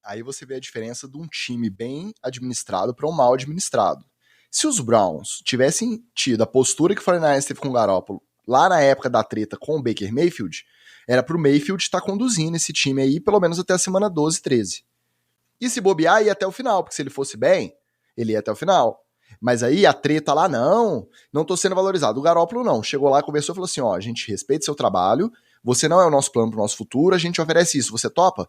A: Aí você vê a diferença de um time bem administrado para um mal administrado. Se os Browns tivessem tido a postura que o 49ers teve com o Garoppolo lá na época da treta com o Baker Mayfield, era pro Mayfield estar conduzindo esse time aí pelo menos até a semana 12, 13. E se bobear, ia até o final, porque se ele fosse bem, ele ia até o final. Mas aí a treta lá, não tô sendo valorizado. O Garoppolo não, chegou lá, conversou e falou assim, ó, a gente respeita seu trabalho, você não é o nosso plano pro nosso futuro, a gente oferece isso, você topa?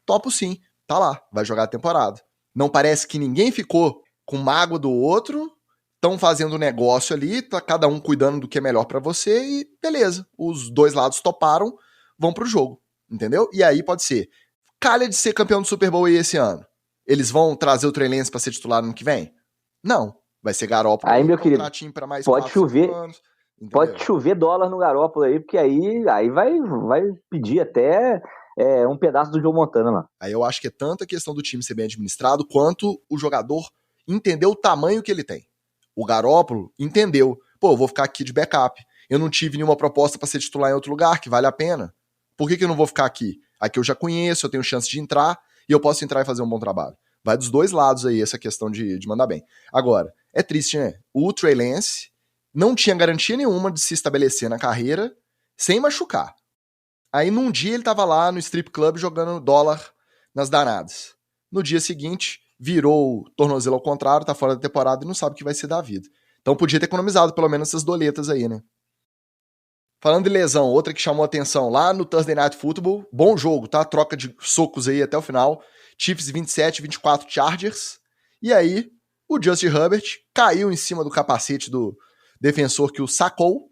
A: Topo sim, tá lá, vai jogar a temporada. Não parece que ninguém ficou com mágoa do outro, estão fazendo negócio ali, tá cada um cuidando do que é melhor pra você e beleza, os dois lados toparam, vão pro jogo, entendeu? E aí pode ser, calha de ser campeão do Super Bowl aí esse ano. Eles vão trazer o Trey Lance pra ser titular no ano que vem? Não. Vai ser Garoppolo
C: aí, meu querido,
A: pra mais
C: pode
A: 4,
C: chover,
A: anos. Entendeu?
C: Pode chover dólar no Garoppolo aí, porque aí vai pedir até um pedaço do Joe Montana lá.
A: Aí eu acho que é tanto a questão do time ser bem administrado, quanto o jogador entender o tamanho que ele tem. O Garoppolo entendeu. Pô, eu vou ficar aqui de backup. Eu não tive nenhuma proposta pra ser titular em outro lugar, que vale a pena. Por que eu não vou ficar aqui? Aqui eu já conheço, eu tenho chance de entrar, e eu posso entrar e fazer um bom trabalho. Vai dos dois lados aí essa questão de mandar bem. Agora, é triste, né? O Trey Lance não tinha garantia nenhuma de se estabelecer na carreira sem machucar. Aí num dia ele tava lá no strip club jogando dólar nas danadas. No dia seguinte, virou o tornozelo ao contrário, tá fora da temporada e não sabe o que vai ser da vida. Então podia ter economizado pelo menos essas doletas aí, né? Falando de lesão, outra que chamou atenção lá no Thursday Night Football, bom jogo, tá? Troca de socos aí até o final. Chiefs 27-24 Chargers. E aí, o Justin Herbert caiu em cima do capacete do defensor que o sacou,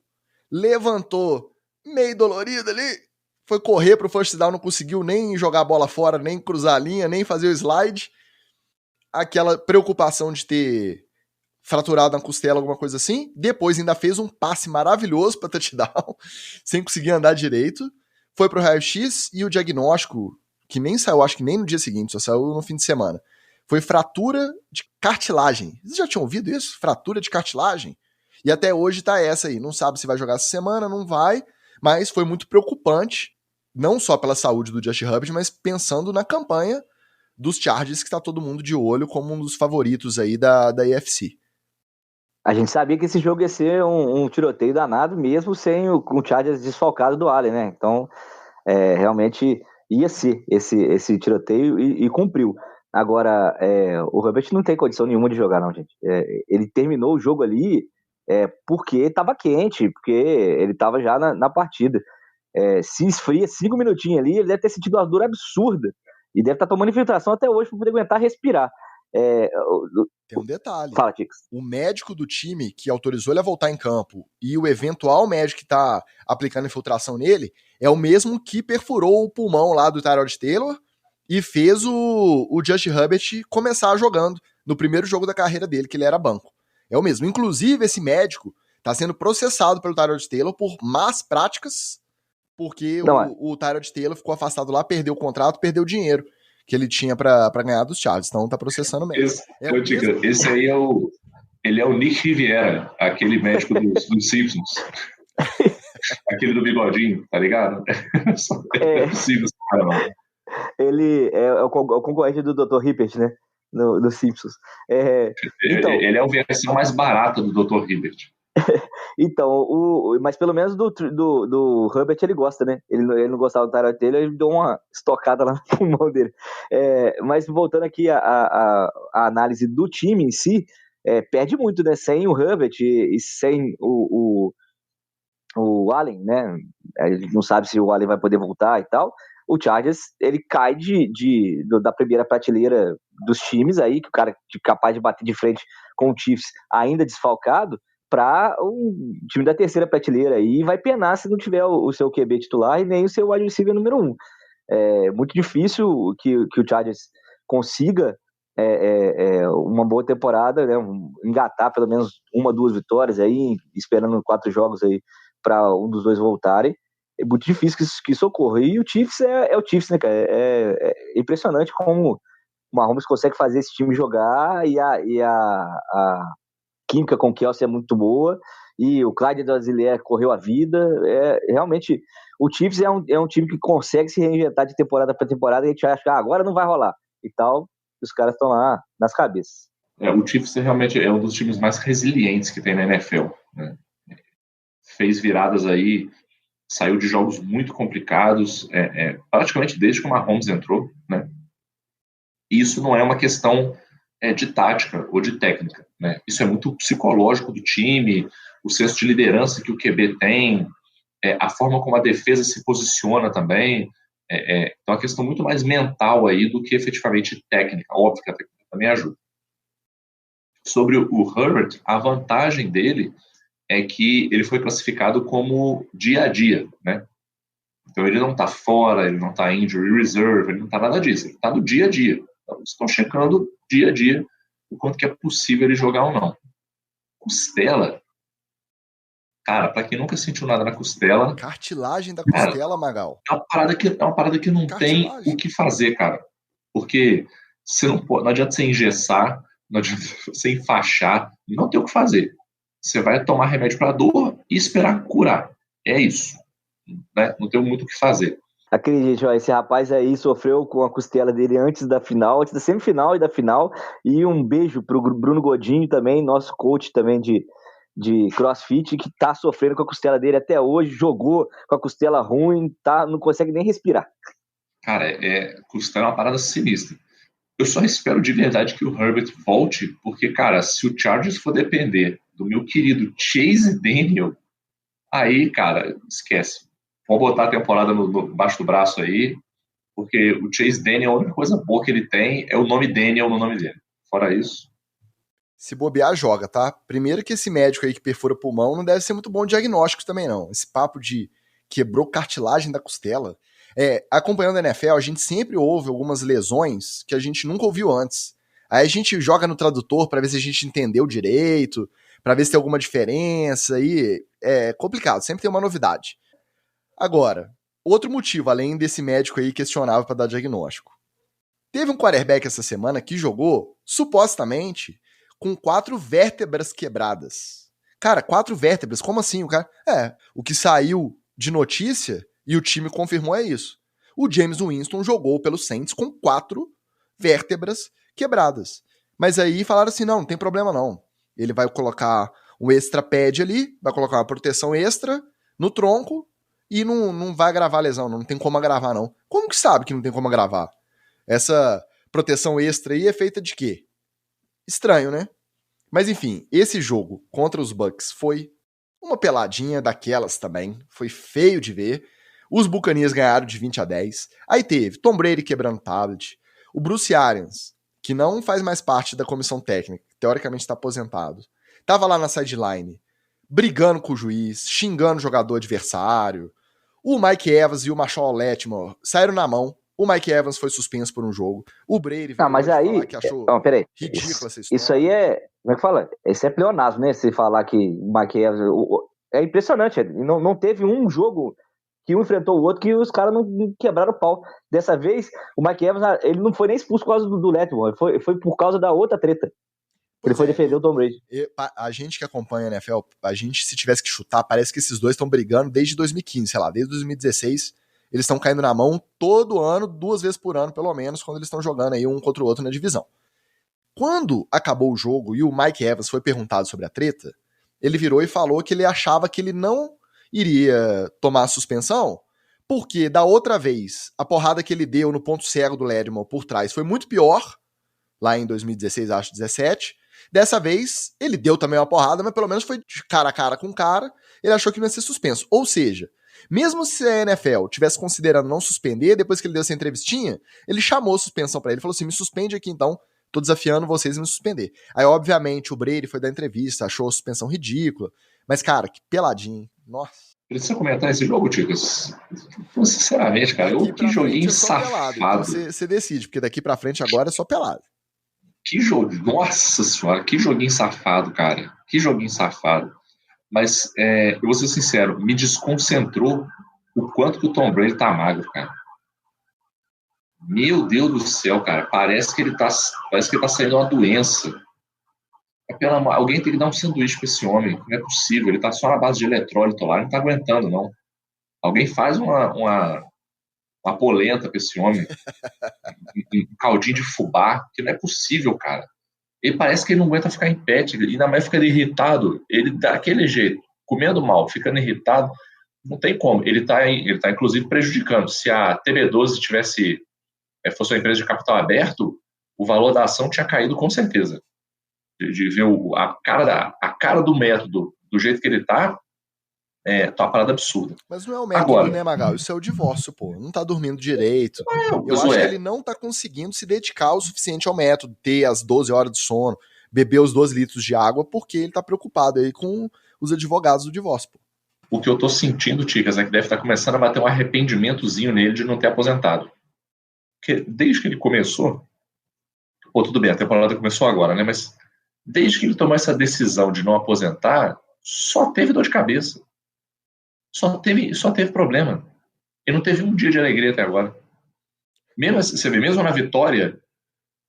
A: levantou meio dolorido ali, foi correr pro first down, não conseguiu nem jogar a bola fora, nem cruzar a linha, nem fazer o slide. Aquela preocupação de ter fraturado na costela, alguma coisa assim. Depois ainda fez um passe maravilhoso pra touchdown, sem conseguir andar direito. Foi pro raio-x e o diagnóstico, que nem saiu, acho que nem no dia seguinte, só saiu no fim de semana, foi fratura de cartilagem. Vocês já tinham ouvido isso? Fratura de cartilagem? E até hoje tá essa aí. Não sabe se vai jogar essa semana, não vai, mas foi muito preocupante, não só pela saúde do Josh Herbert, mas pensando na campanha dos Chargers, que tá todo mundo de olho como um dos favoritos aí da AFC.
C: A gente sabia que esse jogo ia ser um tiroteio danado, mesmo sem o Chargers desfalcado do Allen, né? Então, realmente ia ser esse tiroteio e cumpriu. Agora, o Herbert não tem condição nenhuma de jogar, não, gente. Ele terminou o jogo ali porque estava quente, porque ele estava já na partida. Se esfria 5 minutinhos ali, ele deve ter sentido uma dor absurda. E deve estar tomando infiltração até hoje para poder aguentar respirar.
A: Tem um detalhe.
C: Fala, Ticos.
A: O médico do time que autorizou ele a voltar em campo e o eventual médico que está aplicando infiltração nele é o mesmo que perfurou o pulmão lá do Tyrod Taylor e fez o Josh Herbert começar jogando no primeiro jogo da carreira dele, que ele era banco. É o mesmo. Inclusive, esse médico está sendo processado pelo Tyrod Taylor por más práticas, porque o Tyrod Taylor ficou afastado lá, perdeu o contrato, perdeu o dinheiro que ele tinha pra ganhar dos Chargers. Então tá processando mesmo.
B: Esse aí ele é o Nick Riviera, aquele médico dos Simpsons. Aquele do bigodinho, tá ligado? É possível esse cara, não.
C: Ele é o concorrente do Dr. Hibbert, né? No Simpsons.
B: Então, ele é a versão mais barata do Dr. Hibbert.
C: Então, mas pelo menos do Herbert ele gosta, né? Ele não gostava do Tyrod Taylor, ele deu uma estocada lá no pulmão dele. Mas voltando aqui a análise do time em si, perde muito, né? Sem o Herbert e sem o Allen, né? A gente não sabe se o Allen vai poder voltar e tal. O Chargers, ele cai da primeira prateleira dos times aí, que o cara é capaz de bater de frente com o Chiefs ainda desfalcado, para um time da terceira prateleira aí, vai penar se não tiver o seu QB titular e nem o seu wide receiver número 1. É muito difícil que o Chargers consiga uma boa temporada, né? Engatar pelo menos 1, 2 vitórias aí, esperando 4 jogos aí para um dos dois voltarem. É muito difícil que isso ocorra. E o Chiefs é o Chiefs, né, cara? É impressionante como o Mahomes consegue fazer esse time jogar e a química com o Kelsey é muito boa, e o Clyde Edwards-Helaire correu a vida. Realmente, o Chiefs é um time que consegue se reinventar de temporada para temporada, e a gente acha que agora não vai rolar e tal, os caras estão lá nas cabeças.
B: O Chiefs realmente é um dos times mais resilientes que tem na NFL, né? Fez viradas aí, saiu de jogos muito complicados, praticamente desde que o Mahomes entrou, né? E isso não é uma questão de tática ou de técnica, né? Isso é muito psicológico do time, o senso de liderança que o QB tem, a forma como a defesa se posiciona também. Então é uma questão muito mais mental aí do que efetivamente técnica. Óbvio que a técnica também ajuda. Sobre o Herbert, a vantagem dele é que ele foi classificado como dia a dia, né? Então ele não está fora, ele não está injury reserve, ele não está nada disso, ele está no dia a dia. Então, eles estão checando dia a dia o quanto que é possível ele jogar ou não. Costela, cara, pra quem nunca sentiu nada na costela...
A: Cartilagem da costela, Magal.
B: É uma parada que não tem o que fazer, cara. Porque você não adianta você engessar, não adianta você enfaixar, não tem o que fazer. Você vai tomar remédio pra dor e esperar curar. É isso, né? Não tem muito o que fazer.
C: Acredite, esse rapaz aí sofreu com a costela dele antes da semifinal e da final. E um beijo pro Bruno Godinho também, nosso coach também de CrossFit, que tá sofrendo com a costela dele até hoje, jogou com a costela ruim, não consegue nem respirar.
B: Cara, costela é uma parada sinistra. Eu só espero de verdade que o Herbert volte, porque, cara, se o Chargers for depender do meu querido Chase Daniel, aí, cara, esquece. Vamos botar a temporada baixo do braço aí, porque o Chase Daniel, a única coisa boa que ele tem é o nome Daniel no nome dele. Fora isso...
A: Se bobear, joga, tá? Primeiro que esse médico aí que perfura pulmão não deve ser muito bom diagnóstico também, não. Esse papo de quebrou cartilagem da costela. Acompanhando a NFL, a gente sempre ouve algumas lesões que a gente nunca ouviu antes. Aí a gente joga no tradutor pra ver se a gente entendeu direito, pra ver se tem alguma diferença, e é complicado, sempre tem uma novidade. Agora, outro motivo, além desse médico aí questionável pra dar diagnóstico. Teve um quarterback essa semana que jogou, supostamente, com 4 vértebras quebradas. Cara, 4 vértebras, como assim? O que saiu de notícia e o time confirmou é isso. O James Winston jogou pelo Saints com 4 vértebras quebradas. Mas aí falaram assim, não tem problema não. Ele vai colocar um extra pad ali, vai colocar uma proteção extra no tronco e não vai agravar a lesão, não tem como agravar não. Como que sabe que não tem como agravar? Essa proteção extra aí é feita de quê? Estranho, né? Mas enfim, esse jogo contra os Bucks foi uma peladinha daquelas também. Foi feio de ver. Os Buccaneers ganharam de 20-10. Aí teve Tom Brady quebrando tablet. O Bruce Arians, que não faz mais parte da comissão técnica, teoricamente está aposentado, tava lá na sideline, brigando com o juiz, xingando o jogador adversário. O Mike Evans e o Marshall Lattimore saíram na mão. O Mike Evans foi suspenso por um jogo. O Brady
C: veio mas aí,
A: falar que achou
C: peraí.
A: ridícula essa história.
C: Isso aí é, como é que fala? Esse é pleonasmo, né? Você falar que o Mike Evans... É impressionante. Não teve um jogo que um enfrentou o outro que os caras não quebraram o pau. Dessa vez, o Mike Evans, ele não foi nem expulso por causa do Lattimore. Foi por causa da outra treta. Ele foi defender o Tom Brady.
A: A gente que acompanha a NFL, a gente, se tivesse que chutar, parece que esses dois estão brigando desde 2015, sei lá, desde 2016... Eles estão caindo na mão todo ano, 2 vezes por ano, pelo menos, quando eles estão jogando aí um contra o outro na divisão. Quando acabou o jogo e o Mike Evans foi perguntado sobre a treta, ele virou e falou que ele achava que ele não iria tomar a suspensão, porque da outra vez, a porrada que ele deu no ponto cego do Lattimore por trás foi muito pior, lá em 2016, acho, 17. Dessa vez, ele deu também uma porrada, mas pelo menos foi de cara a cara com o cara, ele achou que não ia ser suspenso. Ou seja, mesmo se a NFL tivesse considerando não suspender, depois que ele deu essa entrevistinha, ele chamou a suspensão pra ele, falou assim, me suspende aqui então, tô desafiando vocês a me suspender. Aí, obviamente, o Brady foi dar entrevista, achou a suspensão ridícula, mas, cara, que peladinho, nossa.
B: Precisa comentar esse jogo, Ticas? Sinceramente, cara, que joguinho safado.
A: Então você decide, porque daqui pra frente agora é só pelado.
B: Que jogo, nossa senhora, que joguinho safado, cara, que joguinho safado. Mas, eu vou ser sincero, me desconcentrou o quanto que o Tom Brady tá magro, cara. Meu Deus do céu, cara. Parece que ele tá saindo uma doença. Alguém tem que dar um sanduíche pra esse homem. Não é possível. Ele tá só na base de eletrólito lá. Ele não tá aguentando, não. Alguém faz uma polenta pra esse homem. Um caldinho de fubá. Que não é possível, cara. Ele parece que ele não aguenta ficar em pé, ainda mais ficando irritado. Ele daquele jeito, comendo mal, ficando irritado, não tem como. Ele tá inclusive prejudicando. Se a TB12 fosse uma empresa de capital aberto, o valor da ação tinha caído com certeza. De ver a cara do método do jeito que ele tá uma parada absurda.
A: Mas não é o método, agora, né, Magal? Isso é o divórcio, pô. Não tá dormindo direito. Eu acho que ele não tá conseguindo se dedicar o suficiente ao método, ter as 12 horas de sono, beber os 12 litros de água, porque ele tá preocupado aí com os advogados do divórcio, pô.
B: O que eu tô sentindo, Ticas, é que deve estar começando a bater um arrependimentozinho nele de não ter aposentado. Porque desde que ele começou, tudo bem, a temporada começou agora, né? Mas desde que ele tomou essa decisão de não aposentar, só teve dor de cabeça. Só teve problema. Ele não teve um dia de alegria até agora. Você vê, mesmo na vitória,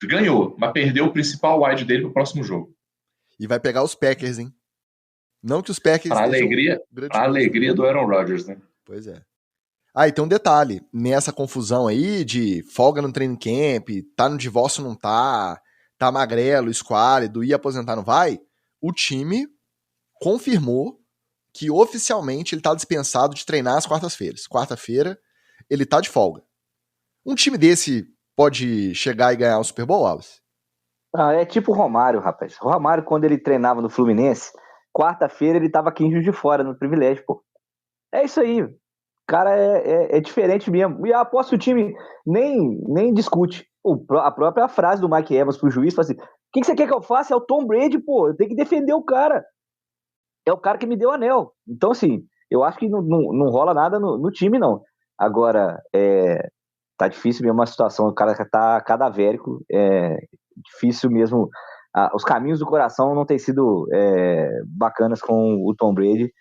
B: ganhou, mas perdeu o principal wide dele pro próximo jogo.
A: E vai pegar os Packers, hein? Não que os Packers...
B: Pra alegria do Aaron Rodgers, né?
A: Pois é. Ah, e tem um detalhe. Nessa confusão aí de folga no training camp, tá no divórcio, não tá magrelo, esquálido, ia aposentar, não vai, o time confirmou que oficialmente ele tá dispensado de treinar às quartas-feiras. Quarta-feira, ele tá de folga. Um time desse pode chegar e ganhar o Super Bowl, Alves?
C: É tipo o Romário, rapaz. O Romário, quando ele treinava no Fluminense, quarta-feira ele tava aqui em Juiz de Fora, no privilégio, pô. É isso aí. O cara é diferente mesmo. E aposto que o time nem discute. A própria frase do Mike Evans pro juiz, fala assim, o que você quer que eu faça? É o Tom Brady, pô. Eu tenho que defender o cara. É o cara que me deu o anel. Então, assim, eu acho que não rola nada no time, não. Agora, tá difícil mesmo a situação. O cara tá cadavérico. É difícil mesmo. Os caminhos do coração não têm sido bacanas com o Tom Brady.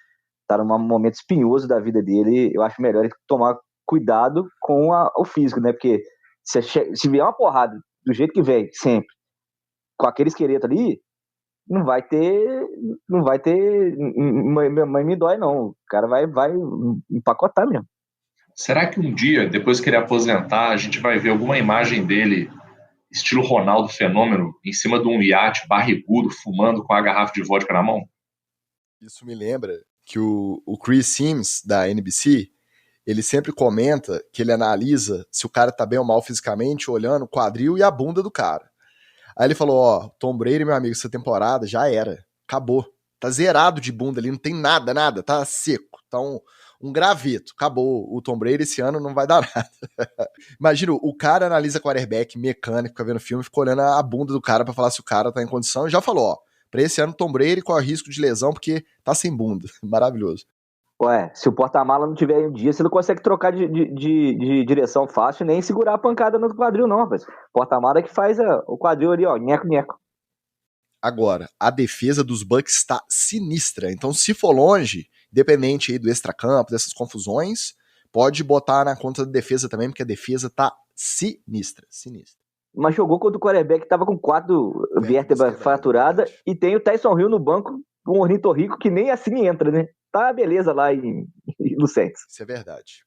C: Tá num momento espinhoso da vida dele. Eu acho melhor ele tomar cuidado com o físico, né? Porque Se vier uma porrada do jeito que vem, sempre, com aquele esqueleto ali, não vai ter mãe me dói, não. O cara vai empacotar mesmo.
B: Será que um dia, depois que ele aposentar, a gente vai ver alguma imagem dele, estilo Ronaldo Fenômeno, em cima de um iate barrigudo, fumando com a garrafa de vodka na mão?
A: Isso me lembra que o Chris Sims, da NBC, ele sempre comenta que ele analisa se o cara tá bem ou mal fisicamente, olhando o quadril e a bunda do cara. Aí ele falou, Tom Brady, meu amigo, essa temporada já era, acabou. Tá zerado de bunda ali, não tem nada, tá seco, tá um graveto, acabou. O Tom Brady esse ano não vai dar nada. Imagina, o cara analisa quarterback, mecânico, fica vendo filme, fica olhando a bunda do cara pra falar se o cara tá em condição, e já falou, pra esse ano Tom Brady corre risco de lesão porque tá sem bunda. Maravilhoso.
C: Ué, se o porta-mala não tiver em um dia, você não consegue trocar de direção fácil, nem segurar a pancada no quadril, não, rapaz. Porta-mala que faz o quadril ali, nheco.
A: Agora, a defesa dos Bucks está sinistra. Então, se for longe, independente aí do extracampo, dessas confusões, pode botar na conta da defesa também, porque a defesa tá sinistra.
C: Mas jogou contra o quarterback que tava com 4 vértebras fraturadas e tem o Tyson Hill no banco, um ornitorrinco que nem assim entra, né? Tá beleza lá no Saints.
A: Isso é verdade.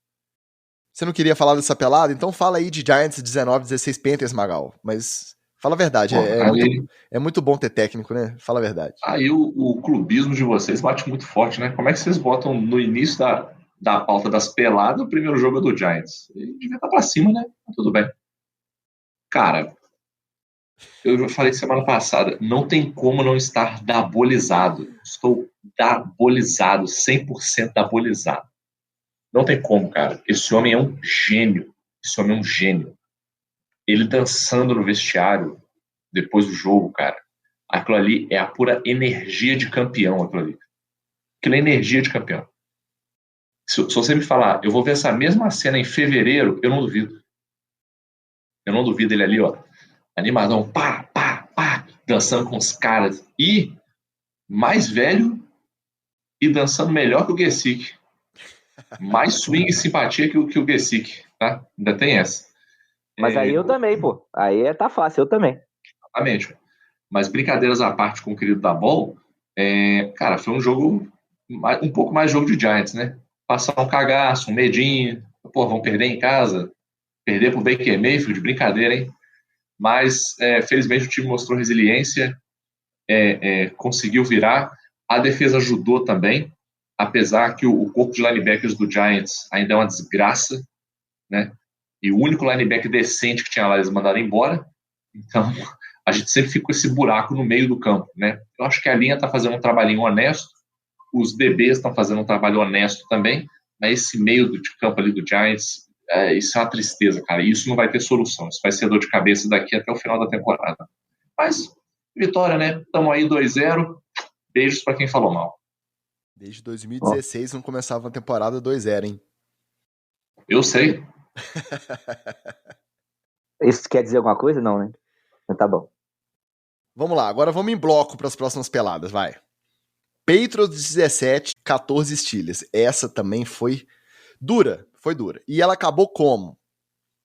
A: Você não queria falar dessa pelada? Então fala aí de Giants 19-16 Panthers, Magal. Mas fala a verdade, é muito bom ter técnico, né? Fala a verdade.
B: Aí o clubismo de vocês bate muito forte, né? Como é que vocês botam no início da pauta das peladas o primeiro jogo do Giants? Ele devia estar pra cima, né? Tudo bem. Cara, eu já falei semana passada, não tem como não estar dabolizado. Estou dabolizado, 100% dabolizado. Não tem como, cara. Esse homem é um gênio. Ele dançando no vestiário depois do jogo, cara. Aquilo ali é a pura energia de campeão, aquilo é energia de campeão. Se você me falar, eu vou ver essa mesma cena em fevereiro, eu não duvido. Ele ali, animadão, pá, dançando com os caras. E mais velho e dançando melhor que o Gesicki. Mais swing e simpatia que o Gesicki, tá? Ainda tem essa.
C: Mas aí eu também, pô. Aí tá fácil, eu também.
B: Exatamente. Mas brincadeiras à parte com o querido Dabol, cara, foi um jogo, um pouco mais jogo de Giants, né? Passar um cagaço, um medinho, vão perder em casa, perder pro Baker Mayfield, brincadeira, hein? Mas, felizmente, o time mostrou resiliência, conseguiu virar, a defesa ajudou também, apesar que o corpo de linebackers do Giants ainda é uma desgraça, né? E o único linebacker decente que tinha lá, eles mandaram embora. Então, a gente sempre fica com esse buraco no meio do campo, né? Eu acho que a linha está fazendo um trabalhinho honesto, os DBs estão fazendo um trabalho honesto também, mas esse meio de campo ali do Giants, isso é uma tristeza, cara. Isso não vai ter solução. Isso vai ser dor de cabeça daqui até o final da temporada. Mas, vitória, né? Estamos aí 2-0. Beijos para quem falou mal.
A: Desde 2016 não começava uma temporada 2-0, hein?
B: Eu sei.
C: Isso quer dizer alguma coisa? Não, né? Então tá bom.
A: Vamos lá, agora vamos em bloco para as próximas peladas, vai. Patriots 17, 14 Steelers. Essa também foi dura. E ela acabou como?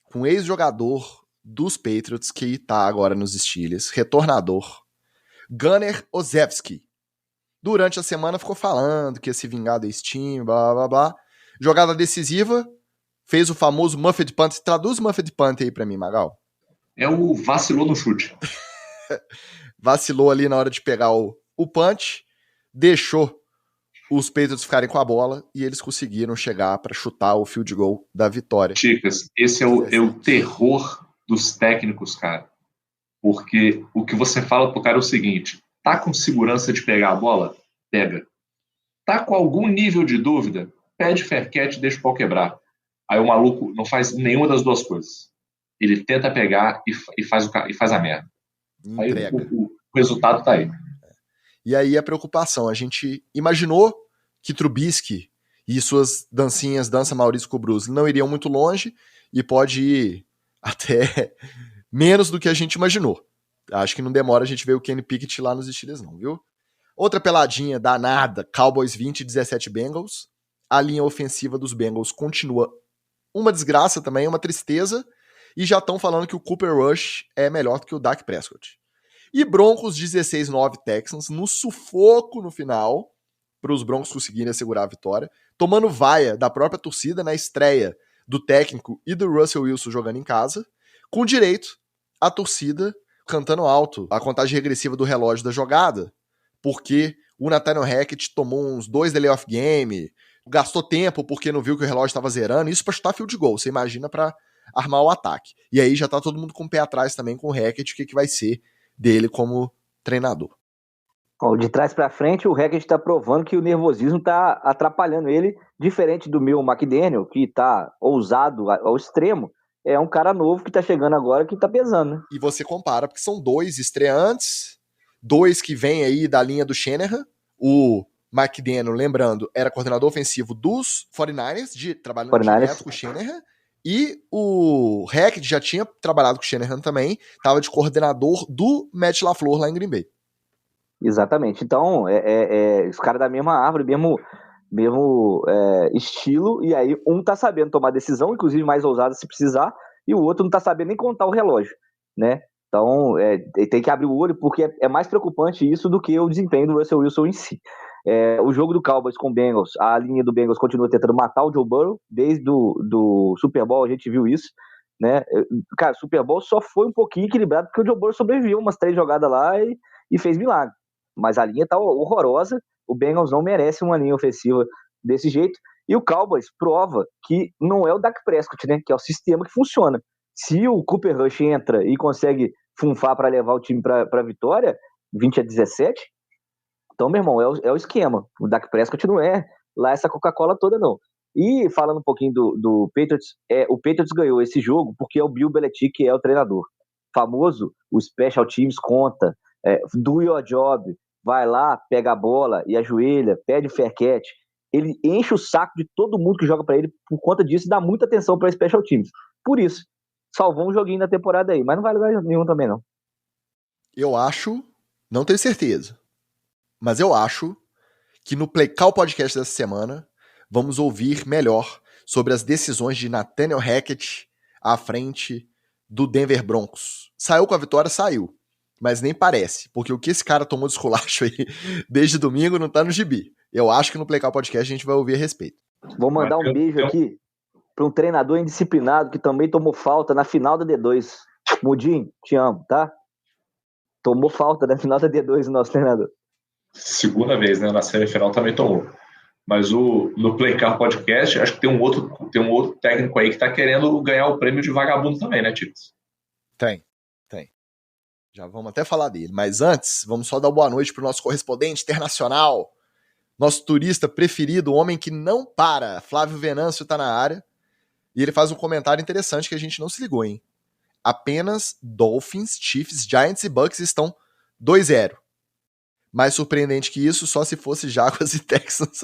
A: Com um ex-jogador dos Patriots que tá agora nos Steelers, retornador, Gunnar Olszewski. Durante a semana ficou falando que ia se vingar do time, blá, blá, blá. Jogada decisiva, fez o famoso Muffed Punt. Traduz o Muffed Punt aí pra mim, Magal.
B: É o vacilou no chute.
A: Vacilou ali na hora de pegar o punch, deixou os Patriots ficarem com a bola e eles conseguiram chegar para chutar o field goal da vitória.
B: Chicas, esse é o terror dos técnicos, cara. Porque o que você fala pro cara é o seguinte: tá com segurança de pegar a bola? Pega. Tá com algum nível de dúvida? Pede fair catch e deixa o pau quebrar. Aí o maluco não faz nenhuma das duas coisas. Ele tenta pegar e faz a merda.
A: Entrega.
B: Aí o resultado tá aí.
A: E aí a preocupação, a gente imaginou que Trubisky e suas dancinhas, dança Maurício Kubrus, não iriam muito longe e pode ir até menos do que a gente imaginou. Acho que não demora a gente ver o Kenny Pickett lá nos Steelers não, viu? Outra peladinha danada, Cowboys 20, 17 Bengals. A linha ofensiva dos Bengals continua uma desgraça também, uma tristeza. e já estão falando que o Cooper Rush é melhor do que o Dak Prescott. E Broncos 16-9 Texans, no sufoco no final, para os Broncos conseguirem assegurar a vitória, tomando vaia da própria torcida na estreia do técnico e do Russell Wilson jogando em casa, com direito à torcida cantando alto a contagem regressiva do relógio da jogada, porque o Nathaniel Hackett tomou uns 2 delay of game, gastou tempo porque não viu que o relógio estava zerando, isso para chutar field goal, você imagina para armar o ataque. E aí já tá todo mundo com o pé atrás também com o Hackett, o que vai ser dele como treinador.
C: Bom, de trás para frente, o Hackett está provando que o nervosismo está atrapalhando ele, diferente do meu McDaniel, que está ousado ao extremo. É um cara novo que está chegando agora que está pesando, né?
A: E você compara, porque são 2 estreantes, 2 que vêm aí da linha do Shanahan. O McDaniel, lembrando, era coordenador ofensivo dos 49ers, trabalhando direto com o Shanahan. E o Hackett já tinha trabalhado com o Shanahan também, estava de coordenador do Matt LaFleur lá em Green Bay.
C: Exatamente. Então, os caras da mesma árvore, mesmo estilo, e aí um tá sabendo tomar decisão, inclusive mais ousada se precisar, e o outro não tá sabendo nem contar o relógio, né? Então, tem que abrir o olho, porque é mais preocupante isso do que o desempenho do Russell Wilson em si. O jogo do Cowboys com o Bengals, a linha do Bengals continua tentando matar o Joe Burrow, desde do Super Bowl a gente viu isso, né? Cara, o Super Bowl só foi um pouquinho equilibrado, porque o Joe Burrow sobreviveu umas 3 jogadas lá e fez milagre. Mas a linha tá horrorosa, o Bengals não merece uma linha ofensiva desse jeito, e o Cowboys prova que não é o Dak Prescott, né, que é o sistema que funciona. Se o Cooper Rush entra e consegue funfar para levar o time para vitória, 20-17, então, meu irmão, é o esquema. O Dak Prescott não é lá essa Coca-Cola toda, não. E falando um pouquinho do Patriots, o Patriots ganhou esse jogo porque é o Bill Belichick que é o treinador. Famoso, o Special Teams conta, do your job, vai lá, pega a bola e ajoelha, pede fair catch. Ele enche o saco de todo mundo que joga pra ele por conta disso e dá muita atenção pra Special Teams. Por isso, salvou um joguinho na temporada aí, mas não vale lugar nenhum também, não.
A: Eu acho, não tenho certeza, mas eu acho que no Play Call Podcast dessa semana vamos ouvir melhor sobre as decisões de Nathaniel Hackett à frente do Denver Broncos. Saiu com a vitória? Saiu. Mas nem parece, porque o que esse cara tomou de esculacho aí desde domingo não tá no gibi. Eu acho que no Play Call Podcast a gente vai ouvir a respeito.
C: Vou mandar um beijo aqui para um treinador indisciplinado que também tomou falta na final da D2. Mudinho, te amo, tá? Tomou falta na final da D2 o nosso treinador.
B: Segunda vez, né? Na semifinal também tomou. Mas no Play Call Podcast, acho que tem um outro técnico aí que tá querendo ganhar o prêmio de vagabundo também, né, Ticos?
A: Tem. Já vamos até falar dele. Mas antes, vamos só dar boa noite pro nosso correspondente internacional, nosso turista preferido, o homem que não para. Flávio Venâncio tá na área. E ele faz um comentário interessante que a gente não se ligou, hein? Apenas Dolphins, Chiefs, Giants e Bucks estão 2-0. Mais surpreendente que isso, só se fosse Jaguars e Texans.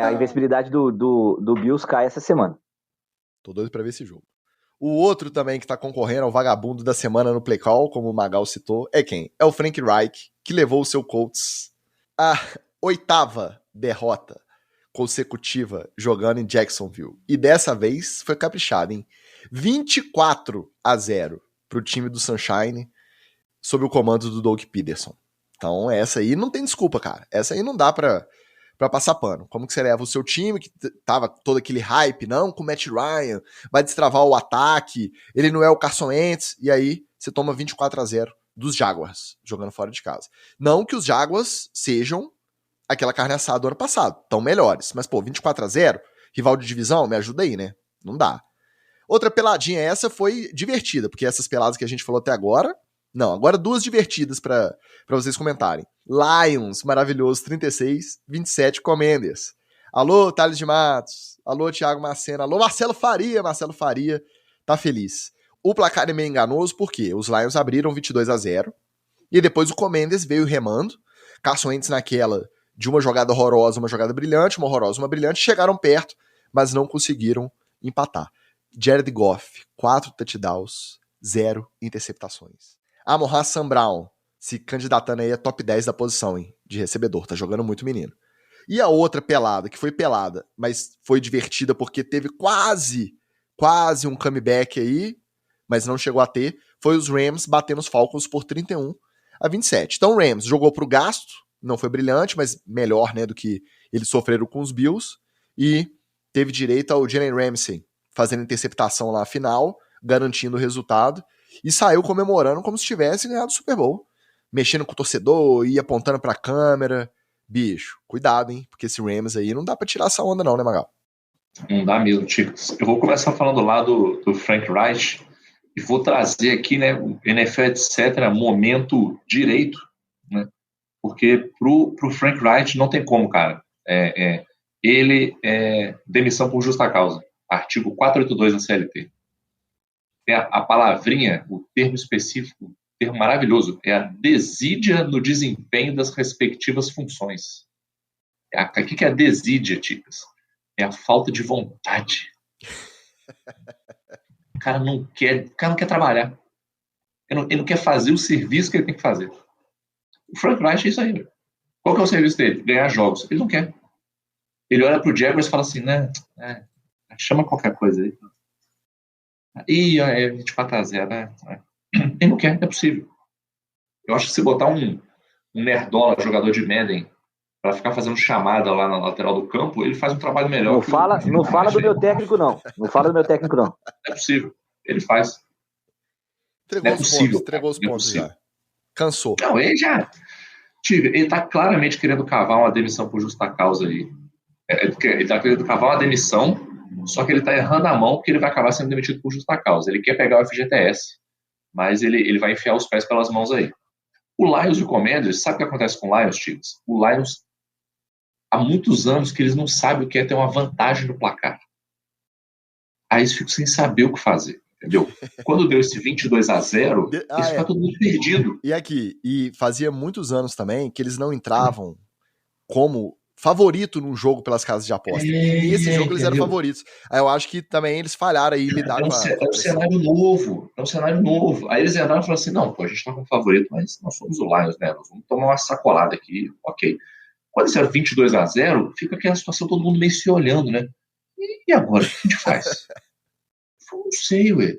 C: A invencibilidade do Bills cai essa semana.
A: Tô doido pra ver esse jogo. O outro também que tá concorrendo ao vagabundo da semana no Play Call, como o Magal citou, é quem? É o Frank Reich, que levou o seu Colts à 8ª derrota consecutiva jogando em Jacksonville. E dessa vez foi caprichado, hein? 24-0 pro time do Sunshine, sob o comando do Doug Peterson. Então essa aí não tem desculpa, cara. Essa aí não dá pra passar pano. Como que você leva o seu time, que tava todo aquele hype, não, com o Matt Ryan, vai destravar o ataque, ele não é o Carson Wentz, e aí você toma 24-0 dos Jaguars, jogando fora de casa. Não que os Jaguars sejam aquela carne assada do ano passado, tão melhores, mas pô, 24-0, rival de divisão, me ajuda aí, né? Não dá. Outra peladinha essa foi divertida, porque essas peladas que a gente falou até agora, não, agora 2 divertidas pra vocês comentarem. Lions, maravilhoso, 36-27, Commanders. Alô, Thales de Matos. Alô, Thiago Macena. Alô, Marcelo Faria. Marcelo Faria tá feliz. O placar é meio enganoso, porque os Lions abriram 22-0 e depois o Commanders veio remando. Carson Wentz naquela de uma jogada horrorosa, uma jogada brilhante, uma horrorosa, uma brilhante, chegaram perto, mas não conseguiram empatar. Jared Goff, 4 touchdowns, 0 interceptações. Amon-Ra St. Brown, se candidatando aí a top 10 da posição, hein, de recebedor, tá jogando muito menino. E a outra pelada, que foi pelada, mas foi divertida porque teve quase um comeback aí, mas não chegou a ter, foi os Rams batendo os Falcons por 31-27. Então o Rams jogou pro gasto, não foi brilhante, mas melhor, né, do que eles sofreram com os Bills, e teve direito ao Jalen Ramsey fazendo interceptação lá na final, garantindo o resultado, e saiu comemorando como se tivesse ganhado o Super Bowl, mexendo com o torcedor, ia apontando pra câmera. Bicho, cuidado, hein, porque esse Rams aí não dá pra tirar essa onda não, né, Magal?
B: Não dá mesmo, Ticas. Eu vou começar falando lá do Frank Reich e vou trazer aqui, né, o NFL, etc., momento direito, né, porque pro Frank Reich não tem como, cara. Ele é demissão por justa causa. Artigo 482 da CLT. É a palavrinha, o termo específico, o termo maravilhoso, é a desídia no desempenho das respectivas funções. O que é a desídia, Ticas? É a falta de vontade. O cara não quer trabalhar. Ele não quer fazer o serviço que ele tem que fazer. O Frank Reich é isso aí. Qual que é o serviço dele? Ganhar jogos. Ele não quer. Ele olha pro Jaguars e fala assim, né? Chama qualquer coisa aí. Ih, é 24-0, né? Ele não quer, não é possível. Eu acho que se botar um nerdola, jogador de Madden, para ficar fazendo chamada lá na lateral do campo, ele faz um trabalho melhor.
C: Não fala do meu técnico, não. Não fala do meu técnico, não.
B: É possível. Ele faz.
A: Entregou os pontos já. Cansou.
B: Não, ele já... Ele tá claramente querendo cavar uma demissão por justa causa aí. Ele tá querendo cavar uma demissão, só que ele tá errando a mão porque ele vai acabar sendo demitido por justa causa. Ele quer pegar o FGTS, mas ele vai enfiar os pés pelas mãos aí. O Lions e o Commanders, sabe o que acontece com o Lions, Tigres? O Lions, há muitos anos que eles não sabem o que é ter uma vantagem no placar. Aí eles ficam sem saber o que fazer, entendeu? Quando deu esse 22-0, eles ficam todo mundo perdido.
A: E fazia muitos anos também que eles não entravam como favorito num jogo pelas casas de aposta. E esse jogo eles eram favoritos. Aí eu acho que também eles falharam aí, lidaram com a...
B: É um cenário novo. Aí eles entraram e falaram assim, não, pô, a gente tá com favorito, mas nós somos o Lions, né? Nós vamos tomar uma sacolada aqui, ok. Quando eles eram 22-0, fica aquela situação, todo mundo meio se olhando, né? E agora, o que a gente faz? Eu não sei, ué.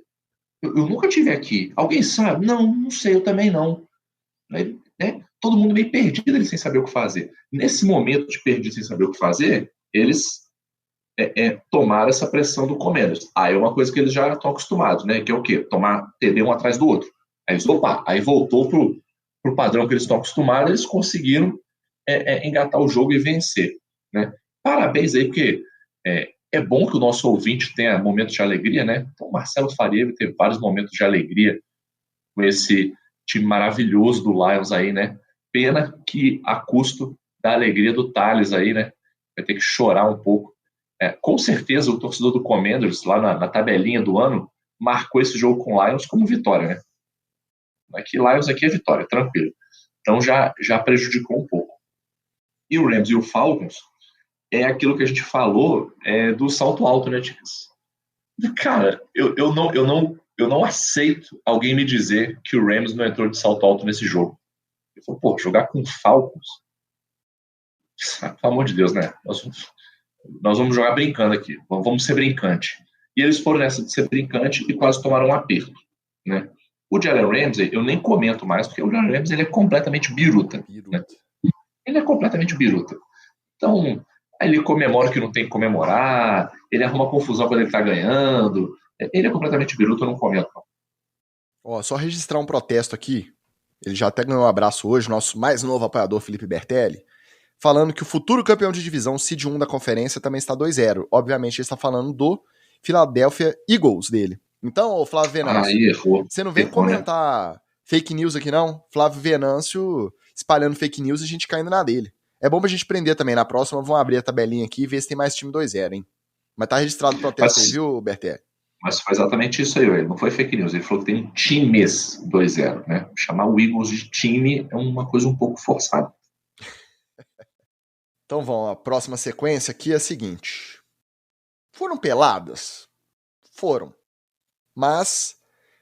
B: Eu nunca tive aqui. Alguém sabe? Não sei, eu também não. Aí, né? Todo mundo meio perdido, eles sem saber o que fazer. Nesse momento de perdido sem saber o que fazer, eles tomaram essa pressão do Commanders. Aí é uma coisa que eles já estão acostumados, né? Que é o quê? Tomar TD um atrás do outro. Aí voltou pro padrão que eles estão acostumados, eles conseguiram engatar o jogo e vencer, né? Parabéns aí, porque é bom que o nosso ouvinte tenha momentos de alegria, né? Então, o Marcelo Faria teve vários momentos de alegria com esse time maravilhoso do Lions aí, né? Pena que a custo da alegria do Thales aí, né? Vai ter que chorar um pouco. Com certeza o torcedor do Commanders, lá na tabelinha do ano, marcou esse jogo com o Lions como vitória, né? Aqui, Lions aqui é vitória, tranquilo. Então já prejudicou um pouco. E o Rams e o Falcons é aquilo que a gente falou do salto alto, né, Ticas? Cara, eu não aceito alguém me dizer que o Rams não entrou de salto alto nesse jogo. Ele falou, pô, jogar com Falcons? Pelo amor de Deus, né? Nós vamos jogar brincando aqui. Vamos ser brincante. E eles foram nessa de ser brincante e quase tomaram um aperto, né? O Jalen Ramsey, eu nem comento mais, porque o Jalen Ramsey ele é completamente biruta. Né? Ele é completamente biruta. Então, aí ele comemora o que não tem que comemorar, ele arruma confusão quando ele tá ganhando. Ele é completamente biruta, eu não comento.
A: Ó, só registrar um protesto aqui. Ele já até ganhou um abraço hoje, nosso mais novo apoiador, Felipe Bertelli, falando que o futuro campeão de divisão, Seed 1 da conferência, também está 2-0. Obviamente, ele está falando do Philadelphia Eagles dele. Então, ô Flávio Venâncio, você não vem comentar fake news aqui, não? Flávio Venâncio espalhando fake news e a gente caindo na dele. É bom pra gente prender também. Na próxima, vamos abrir a tabelinha aqui e ver se tem mais time 2-0, hein? Mas tá registrado o protesto aí, viu, Bertelli?
B: Mas foi exatamente isso aí, ele não foi fake news. Ele falou que tem times 2-0, né? Chamar o Eagles de time é uma coisa um pouco forçada.
A: Então vamos, a próxima sequência aqui é a seguinte. Foram peladas? Foram. Mas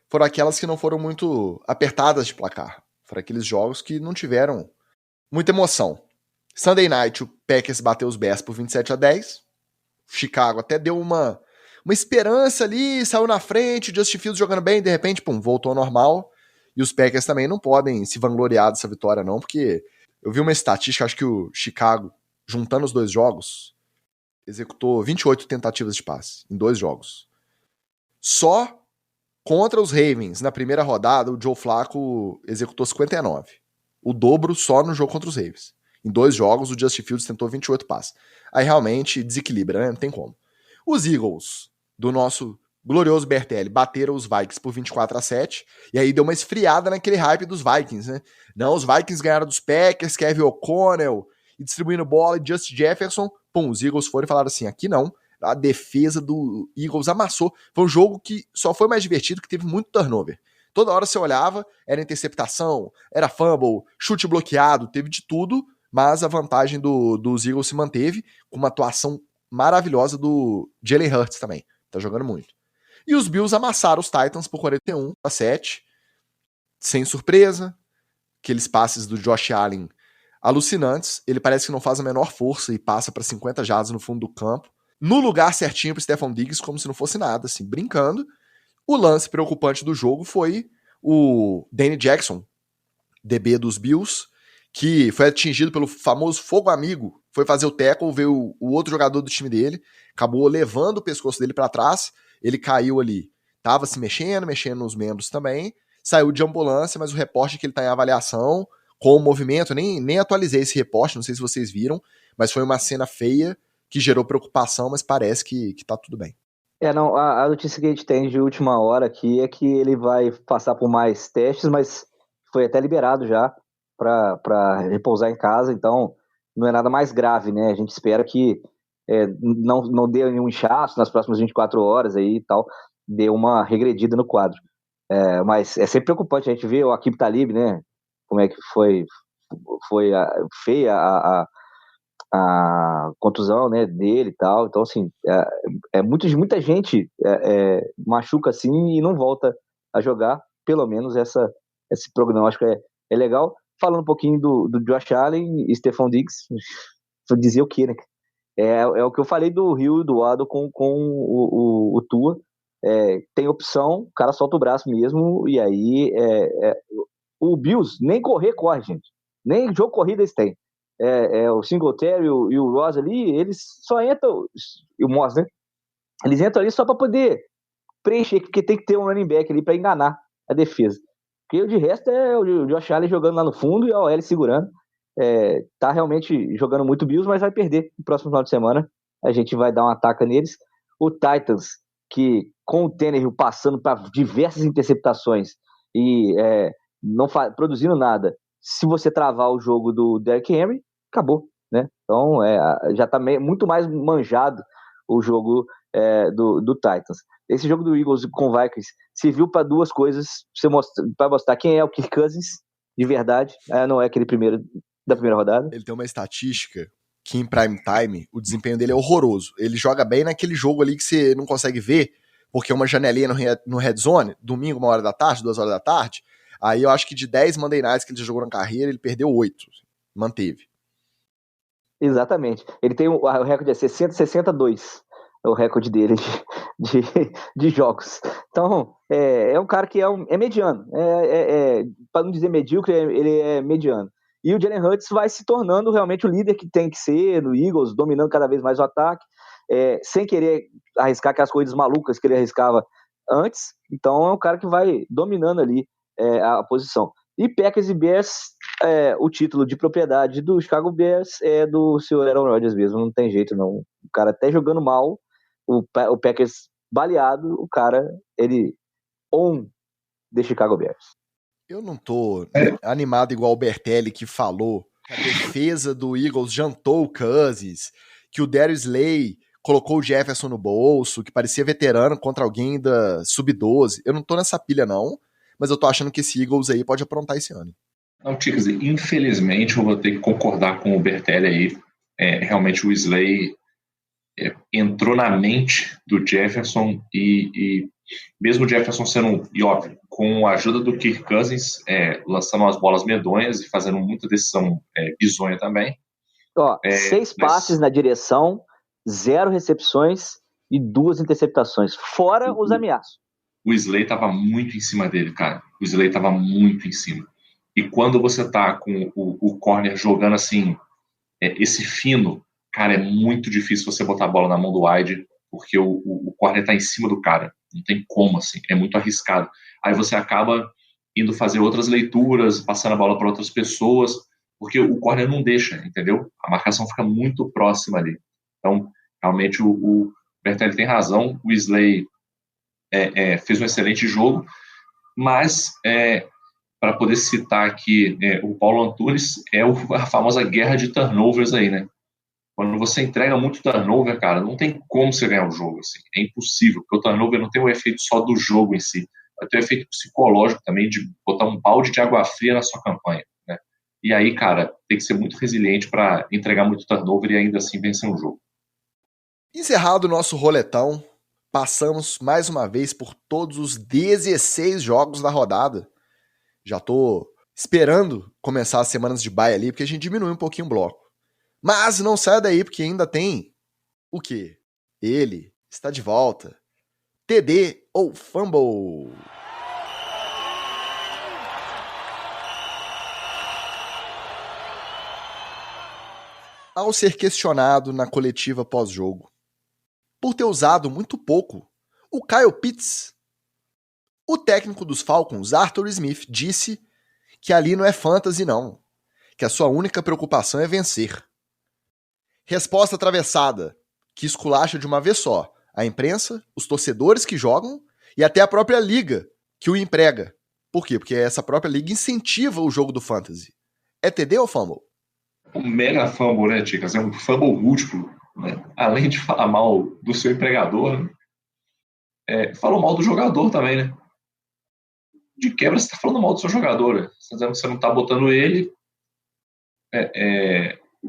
A: foram aquelas que não foram muito apertadas de placar. Foram aqueles jogos que não tiveram muita emoção. Sunday Night, o Packers bateu os Bears por 27-10. Chicago até deu uma uma esperança ali, saiu na frente, o Justin Fields jogando bem, de repente, pum, voltou ao normal. E os Packers também não podem se vangloriar dessa vitória, não, porque eu vi uma estatística, acho que o Chicago, juntando os 2 jogos, executou 28 tentativas de passe em 2 jogos. Só contra os Ravens, na primeira rodada, o Joe Flacco executou 59. O dobro só no jogo contra os Ravens. Em 2 jogos, o Justin Fields tentou 28 passes. Aí realmente desequilibra, né? Não tem como. Os Eagles, do nosso glorioso Bertelli, bateram os Vikings por 24-7, e aí deu uma esfriada naquele hype dos Vikings, né? Não, os Vikings ganharam dos Packers, Kevin O'Connell, e distribuindo bola, e Justin Jefferson, pum, os Eagles foram e falaram assim, aqui não. A defesa do Eagles amassou. Foi um jogo que só foi mais divertido, que teve muito turnover. Toda hora você olhava, era interceptação, era fumble, chute bloqueado, teve de tudo, mas a vantagem dos Eagles se manteve, com uma atuação maravilhosa do Jalen Hurts também. Tá jogando muito. E os Bills amassaram os Titans por 41-7, sem surpresa. Aqueles passes do Josh Allen alucinantes. Ele parece que não faz a menor força e passa para 50 jardas no fundo do campo. No lugar certinho pro Stephon Diggs, como se não fosse nada, assim, brincando. O lance preocupante do jogo foi o Danny Jackson, DB dos Bills, que foi atingido pelo famoso fogo amigo, foi fazer o tackle, veio o outro jogador do time dele, acabou levando o pescoço dele para trás, ele caiu ali, tava se mexendo nos membros também, saiu de ambulância, mas o reporte que ele tá em avaliação, com o movimento, nem atualizei esse reporte, não sei se vocês viram, mas foi uma cena feia, que gerou preocupação, mas parece que tá tudo bem.
C: Não, a notícia que a gente tem de última hora aqui é que ele vai passar por mais testes, mas foi até liberado já para repousar em casa, então não é nada mais grave, né? A gente espera que não dê nenhum inchaço nas próximas 24 horas aí e tal, dê uma regredida no quadro. Mas é sempre preocupante, a gente vê o Aqib Talib, né? Como é que foi feia a contusão, né, dele e tal. Então, assim, muita gente machuca assim e não volta a jogar. Pelo menos esse prognóstico é legal. Falando um pouquinho do Josh Allen e Stephon Diggs, vou dizer o quê, né? É o que eu falei do Rio e do Waddle com o Tua. Tem opção, o cara solta o braço mesmo, e aí o Bills nem corre, gente. Nem jogo corrida eles têm. O Singletary e o Ross ali, eles só entram, e o Moss, né? Eles entram ali só para poder preencher, porque tem que ter um running back ali para enganar a defesa. Porque de resto é o Josh Allen jogando lá no fundo e a OL segurando. Tá realmente jogando muito Bills, mas vai perder no próximo final de semana. A gente vai dar um ataque neles. O Titans, que com o Tannehill passando para diversas interceptações e não produzindo nada, se você travar o jogo do Derrick Henry, acabou, né? Então, já tá muito mais manjado o jogo do Titans. Esse jogo do Eagles com o Vikings serviu para 2 coisas, para mostrar quem é o Kirk Cousins de verdade, não é aquele primeiro da primeira rodada.
A: Ele tem uma estatística que em prime time o desempenho dele é horroroso. Ele joga bem naquele jogo ali que você não consegue ver, porque é uma janelinha no Red Zone, domingo, 1 hora da tarde, 2 horas da tarde. Aí eu acho que de 10 Monday Nights que ele já jogou na carreira, ele perdeu 8. Manteve.
C: Exatamente. Ele tem o recorde de 62. É o recorde dele de jogos. Então, é um cara que é mediano. Para não dizer medíocre, ele é mediano. E o Jalen Hurts vai se tornando realmente o líder que tem que ser no Eagles, dominando cada vez mais o ataque, sem querer arriscar aquelas corridas malucas que ele arriscava antes. Então, é um cara que vai dominando ali a posição. E Packers e Bears, o título de propriedade do Chicago Bears é do senhor Aaron Rodgers mesmo, não tem jeito não. O cara até jogando mal, o Packers baleado, o cara, ele on de Chicago Bears.
A: Eu não tô animado igual o Bertelli que falou que a defesa do Eagles jantou o Cousins, que o Darius Slay colocou o Jefferson no bolso, que parecia veterano contra alguém da Sub-12. Eu não tô nessa pilha não, mas eu tô achando que esse Eagles aí pode aprontar esse ano.
B: Não, Ticas, infelizmente eu vou ter que concordar com o Bertelli aí. Realmente o Slay entrou na mente do Jefferson e mesmo o Jefferson sendo, e óbvio, com a ajuda do Kirk Cousins, lançando umas bolas medonhas e fazendo muita decisão bizonha também.
C: 6 passes na direção, 0 recepções e 2 interceptações, fora os ameaços.
B: O Slay tava muito em cima dele, cara. O Slay tava muito em cima. E quando você tá com o corner jogando assim, esse fino, cara, é muito difícil você botar a bola na mão do wide, porque o corner tá em cima do cara. Não tem como, assim. É muito arriscado. Aí você acaba indo fazer outras leituras, passando a bola para outras pessoas, porque o corner não deixa, entendeu? A marcação fica muito próxima ali. Então, realmente, o Bertelli tem razão. O Slay fez um excelente jogo, mas para poder citar aqui o Paulo Antunes, a famosa guerra de turnovers aí, né? Quando você entrega muito turnover, cara, não tem como você ganhar o jogo, assim. É impossível, porque o turnover não tem o efeito só do jogo em si, vai ter o efeito psicológico também de botar um balde de água fria na sua campanha, né? E aí, cara, tem que ser muito resiliente para entregar muito turnover e ainda assim vencer um jogo.
A: Encerrado o nosso roletão, passamos mais uma vez por todos os 16 jogos da rodada. Já tô esperando começar as semanas de bye ali, porque a gente diminui um pouquinho o bloco. Mas não saia daí, porque ainda tem o quê? Ele está de volta. TD ou Fumble? Ao ser questionado na coletiva pós-jogo por ter usado muito pouco o Kyle Pitts, o técnico dos Falcons, Arthur Smith, disse que ali não é fantasy não, que a sua única preocupação é vencer. Resposta atravessada, que esculacha de uma vez só a imprensa, os torcedores que jogam e até a própria liga que o emprega. Por quê? Porque essa própria liga incentiva o jogo do fantasy. É TD ou fumble?
B: Um mega fumble, né, Ticas? É um fumble múltiplo, né? Além de falar mal do seu empregador, né? Falou mal do jogador também, né? De quebra, você tá falando mal do seu jogador, né? Você tá dizendo que você não tá botando ele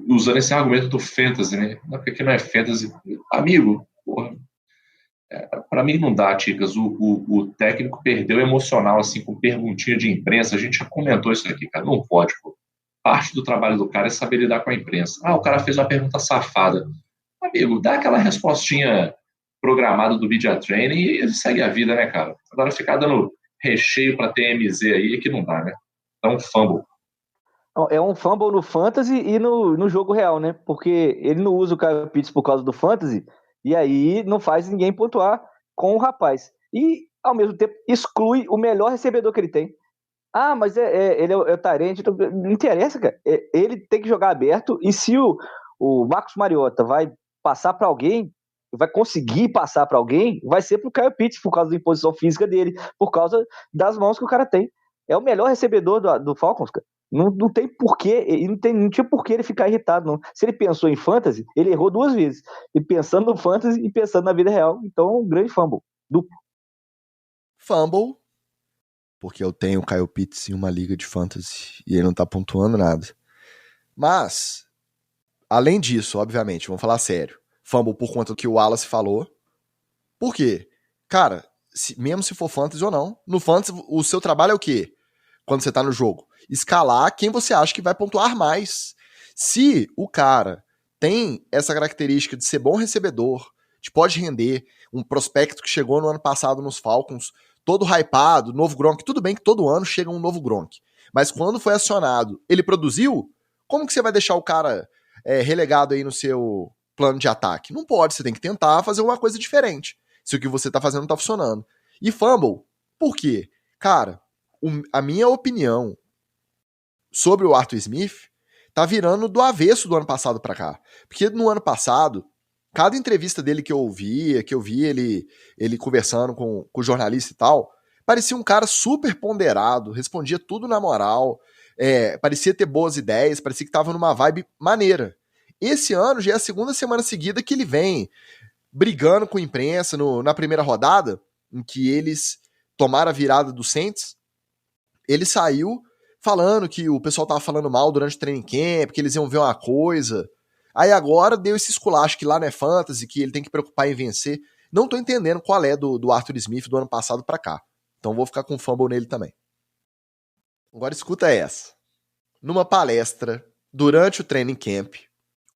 B: usando esse argumento do fantasy, né? Não, porque não é fantasy. Amigo, porra. Para mim não dá, Ticas. O técnico perdeu emocional, assim, com perguntinha de imprensa. A gente já comentou isso aqui, cara. Não pode, pô. Parte do trabalho do cara é saber lidar com a imprensa. O cara fez uma pergunta safada. Amigo, dá aquela respostinha programada do Media Training e ele segue a vida, né, cara? Agora ficar dando recheio para TMZ aí é que não dá, né? Então, fumble.
C: É um fumble no fantasy e no jogo real, né? Porque ele não usa o Kyle Pitts por causa do fantasy e aí não faz ninguém pontuar com o rapaz. E, ao mesmo tempo, exclui o melhor recebedor que ele tem. Mas ele é o Tarente, então, não interessa, cara. Ele tem que jogar aberto e se o Marcos Mariota vai passar para alguém, vai conseguir passar para alguém, vai ser pro Kyle Pitts por causa da imposição física dele, por causa das mãos que o cara tem. É o melhor recebedor do Falcons, cara. Não tem porquê, não tinha porquê ele ficar irritado, não. Se ele pensou em fantasy, ele errou 2 vezes. E pensando no fantasy e pensando na vida real. Então, um grande fumble.
A: Fumble, porque eu tenho o Kyle Pitts em uma liga de fantasy e ele não tá pontuando nada. Mas, além disso, obviamente, vamos falar sério. Fumble por conta do que o Wallace falou. Por quê? Cara, mesmo se for fantasy ou não, no fantasy o seu trabalho é o quê? Quando você tá no jogo? Escalar quem você acha que vai pontuar mais. Se o cara tem essa característica de ser bom recebedor, de pode render, um prospecto que chegou no ano passado nos Falcons, todo hypado, novo Gronk, tudo bem que todo ano chega um novo Gronk, mas quando foi acionado, ele produziu? Como que você vai deixar o cara relegado aí no seu plano de ataque? Não pode, você tem que tentar fazer uma coisa diferente, se o que você tá fazendo não tá funcionando. E fumble, por quê? Cara, a minha opinião sobre o Arthur Smith tá virando do avesso do ano passado pra cá. Porque no ano passado, cada entrevista dele que eu vi ele conversando com o jornalista e tal, parecia um cara super ponderado, respondia tudo na moral, parecia ter boas ideias, parecia que tava numa vibe maneira. Esse ano já é a segunda semana seguida que ele vem brigando com a imprensa na primeira rodada, em que eles tomaram a virada do Saints. Ele saiu falando que o pessoal tava falando mal durante o training camp, que eles iam ver uma coisa. Aí agora deu esse esculacho que lá não é fantasy, que ele tem que preocupar em vencer. Não tô entendendo qual é do Arthur Smith do ano passado pra cá. Então vou ficar com fumble nele também. Agora escuta essa. Numa palestra, durante o training camp,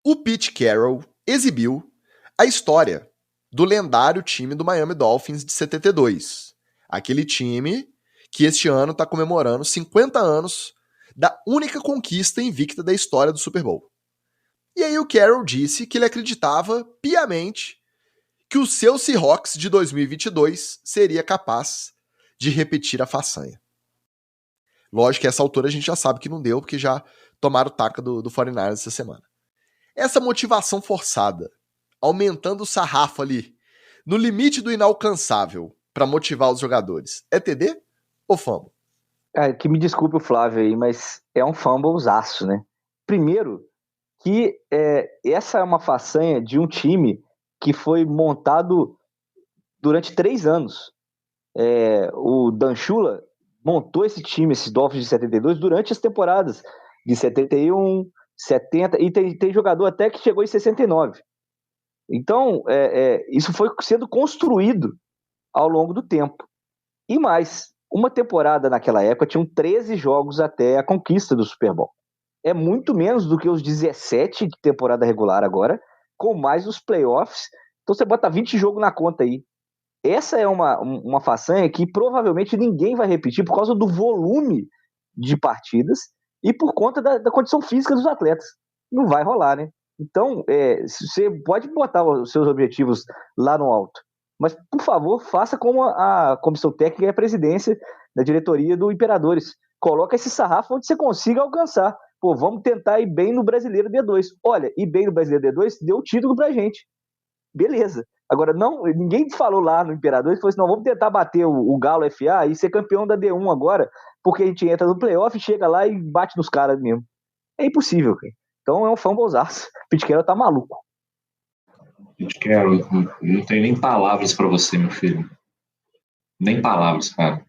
A: o Pete Carroll exibiu a história do lendário time do Miami Dolphins de 72. Aquele time que este ano está comemorando 50 anos da única conquista invicta da história do Super Bowl. E aí o Carroll disse que ele acreditava piamente que o seu Seahawks de 2022 seria capaz de repetir a façanha. Lógico que a essa altura a gente já sabe que não deu, porque já tomaram o taca do 49ers essa semana. Essa motivação forçada, aumentando o sarrafo ali, no limite do inalcançável, para motivar os jogadores, é TD ou fumble?
C: Que me desculpe o Flávio aí, mas é um fumblezaço, né? Primeiro, que essa é uma façanha de um time que foi montado durante 3 anos. O Dan Shula montou esse time, esses Dolphins de 72, durante as temporadas de 71, 70, e tem jogador até que chegou em 69. Então, isso foi sendo construído ao longo do tempo. E mais, uma temporada naquela época tinham 13 jogos até a conquista do Super Bowl. É muito menos do que os 17 de temporada regular agora, com mais os playoffs. Então você bota 20 jogos na conta aí. Essa é uma façanha que provavelmente ninguém vai repetir por causa do volume de partidas e por conta da condição física dos atletas. Não vai rolar, né? Então, você pode botar os seus objetivos lá no alto, mas, por favor, faça como a comissão técnica e a presidência da diretoria do Imperadores. Coloca esse sarrafo onde você consiga alcançar. Pô, vamos tentar ir bem no Brasileiro D2. Olha, ir bem no Brasileiro D2 deu o título pra gente. Beleza. Agora, ninguém falou lá no Imperador e falou assim, não, vamos tentar bater o Galo FA e ser campeão da D1 agora, porque a gente entra no playoff, chega lá e bate nos caras mesmo. É impossível, cara. Então é um fumblezaço. Pete Carroll tá maluco.
B: Pete Carroll, não tenho nem palavras pra você, meu filho. Nem palavras, cara.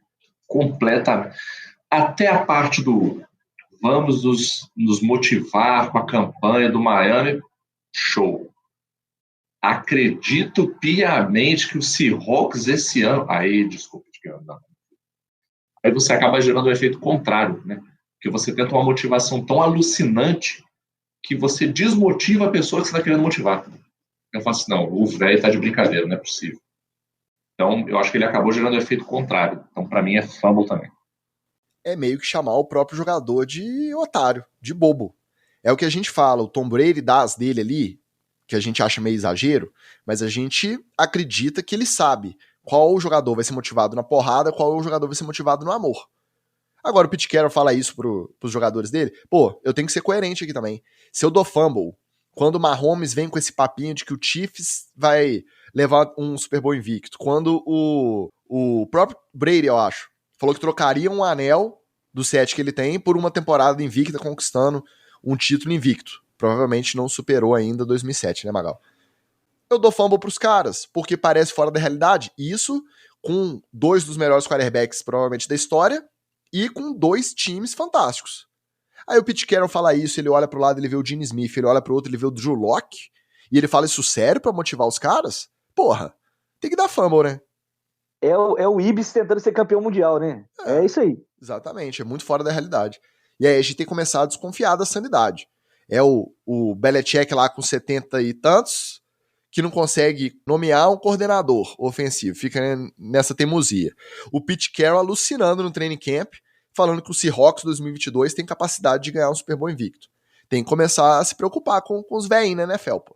B: Completa. Até a parte do vamos nos motivar com a campanha do Miami, show. Acredito piamente que o Seahawks esse ano... Aí, desculpa, não. Aí você acaba gerando o efeito contrário, né? Porque você tenta uma motivação tão alucinante que você desmotiva a pessoa que você está querendo motivar. Eu falo assim, não, o velho tá de brincadeira, não é possível. Então, eu acho que ele acabou gerando o efeito contrário. Então, para mim, é fumble também.
A: É meio que chamar o próprio jogador de otário, de bobo. É o que a gente fala, o Tom Brady dá as dele ali, que a gente acha meio exagero, mas a gente acredita que ele sabe qual jogador vai ser motivado na porrada, qual jogador vai ser motivado no amor. Agora o Pete Carroll fala isso pros jogadores dele, pô, eu tenho que ser coerente aqui também. Se eu dou fumble, quando o Mahomes vem com esse papinho de que o Chiefs vai levar um Super Bowl invicto, quando o próprio Brady, eu acho, falou que trocaria um anel do 7 que ele tem por uma temporada invicta conquistando um título invicto. Provavelmente não superou ainda 2007, né, Magal? Eu dou fumble pros caras, porque parece fora da realidade. Isso com 2 dos melhores quarterbacks, provavelmente, da história, e com 2 times fantásticos. Aí o Pete Carroll fala isso, ele olha pro lado, ele vê o Gene Smith, ele olha pro outro, ele vê o Drew Lock, e ele fala isso sério pra motivar os caras? Porra, tem que dar fumble, né?
C: É o Ibis tentando ser campeão mundial, né? É isso aí.
A: Exatamente, é muito fora da realidade. E aí a gente tem que começar a desconfiar da sanidade. É o Belichick lá com 70 e tantos, que não consegue nomear um coordenador ofensivo, fica nessa teimosia. O Pete Carroll alucinando no training camp, falando que o Seahawks 2022 tem capacidade de ganhar um Super Bowl invicto. Tem que começar a se preocupar com os velhinhos, né, Felpa?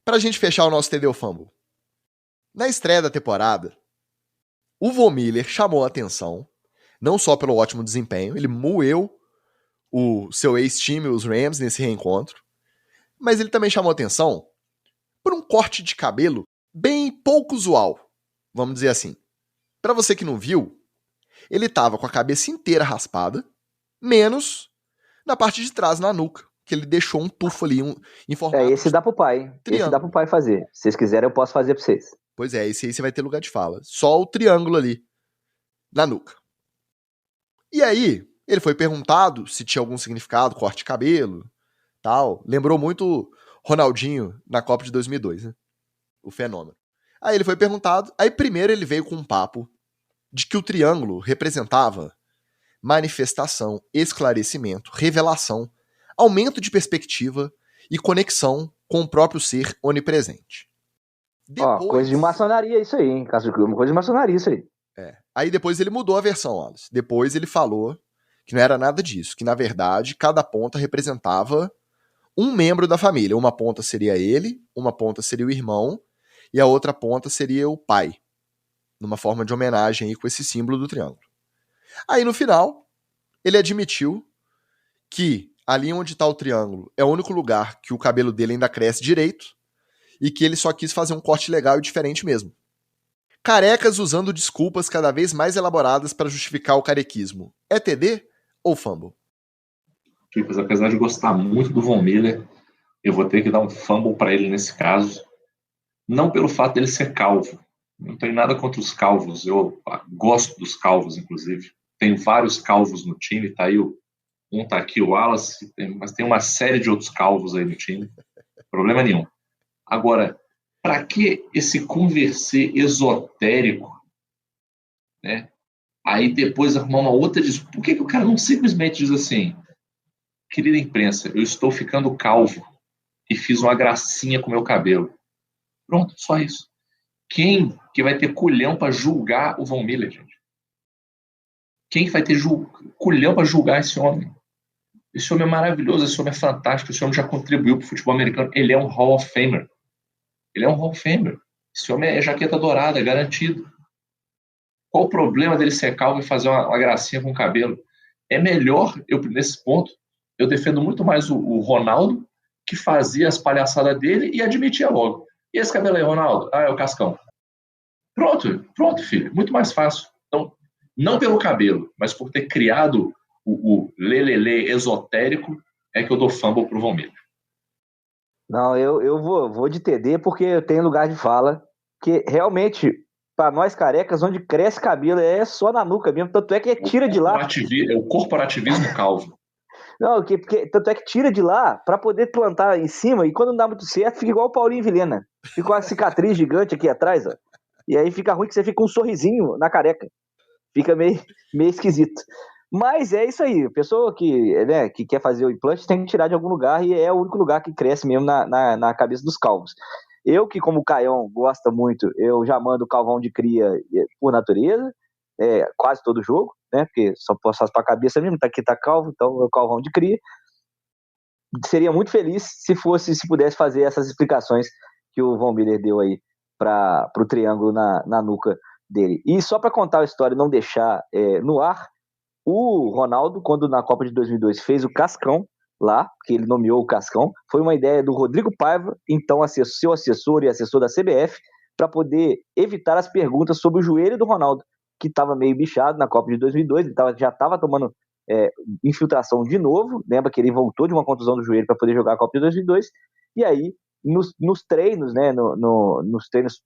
A: Pra gente fechar o nosso TD ou Fumble. Na estreia da temporada, o Von Miller chamou a atenção, não só pelo ótimo desempenho, ele moeu o seu ex-time, os Rams, nesse reencontro, mas ele também chamou a atenção por um corte de cabelo bem pouco usual, vamos dizer assim. Pra você que não viu, ele tava com a cabeça inteira raspada, menos na parte de trás, na nuca, que ele deixou um tufo ali em formato
C: esse dá pro pai.
A: triângulo.
C: Esse dá pro pai fazer. Se vocês quiserem, eu posso fazer pra vocês.
A: Pois é, esse aí você vai ter lugar de fala. Só o triângulo ali, na nuca. E aí, ele foi perguntado se tinha algum significado, corte de cabelo, tal. Lembrou muito Ronaldinho na Copa de 2002, né? O fenômeno. Aí ele foi perguntado, aí primeiro ele veio com um papo de que o triângulo representava manifestação, esclarecimento, revelação, aumento de perspectiva e conexão com o próprio ser onipresente. Depois...
C: coisa de maçonaria isso aí, hein? Uma coisa de maçonaria isso aí.
A: Aí depois ele mudou a versão, Wallace. Depois ele falou que não era nada disso, que na verdade cada ponta representava um membro da família. Uma ponta seria ele, uma ponta seria o irmão e a outra ponta seria o pai, numa forma de homenagem aí com esse símbolo do triângulo. Aí no final, ele admitiu que ali onde está o triângulo é o único lugar que o cabelo dele ainda cresce direito e que ele só quis fazer um corte legal e diferente mesmo. Carecas usando desculpas cada vez mais elaboradas para justificar o carequismo. É TD ou fumble?
B: Chicas, apesar de gostar muito do Von Miller, eu vou ter que dar um fumble para ele nesse caso. Não pelo fato dele ser calvo. Não tenho nada contra os calvos. Eu gosto dos calvos, inclusive. Tem vários calvos no time. Tá aí um tá aqui, o Wallace, mas tem uma série de outros calvos aí no time. Problema nenhum. Agora, para que esse conversê esotérico, né? Aí depois arrumar uma outra desculpa. Por que o cara não simplesmente diz assim: querida imprensa, eu estou ficando calvo e fiz uma gracinha com meu cabelo. Pronto, só isso. Quem que vai ter culhão para julgar o Von Miller, gente? Quem vai ter culhão para julgar esse homem? Esse homem é maravilhoso, esse homem é fantástico, esse homem já contribuiu para o futebol americano. Ele é um Hall of Famer. Ele é um Hall of Famer. Esse homem é jaqueta dourada, é garantido. Qual o problema dele ser calvo e fazer uma gracinha com o cabelo? É melhor, nesse ponto, eu defendo muito mais o Ronaldo, que fazia as palhaçadas dele e admitia logo. E esse cabelo aí, Ronaldo? É o Cascão. Pronto, filho. Muito mais fácil. Então, não pelo cabelo, mas por ter criado o lelele esotérico, é que eu dou fumble pro Von Miller.
C: Não, eu vou de TD porque eu tenho lugar de fala que realmente, para nós carecas, onde cresce cabelo é só na nuca mesmo, tanto é que tira de lá.
B: É o corporativismo calvo.
C: Não, porque tanto é que tira de lá para poder plantar em cima e quando não dá muito certo, fica igual o Paulinho Vilhena. Fica uma cicatriz gigante aqui atrás, ó. E aí fica ruim que você fica com um sorrisinho na careca. Fica meio esquisito. Mas é isso aí. A pessoa que quer fazer o implante tem que tirar de algum lugar e é o único lugar que cresce mesmo na cabeça dos calvos. Eu, que como o Caião gosta muito, eu já mando calvão de cria por natureza, quase todo jogo, né? Porque só posso fazer para a cabeça mesmo, aqui tá calvo, então é o calvão de cria. Seria muito feliz se pudesse fazer essas explicações que o Von Miller deu aí para o triângulo na nuca dele. E só para contar a história e não deixar no ar, o Ronaldo, quando na Copa de 2002 fez o Cascão lá, que ele nomeou o Cascão, foi uma ideia do Rodrigo Paiva, então seu assessor e assessor da CBF, para poder evitar as perguntas sobre o joelho do Ronaldo, que estava meio bichado na Copa de 2002, ele já estava tomando infiltração de novo, lembra que ele voltou de uma contusão do joelho para poder jogar a Copa de 2002, e aí nos treinos, né, nos treinos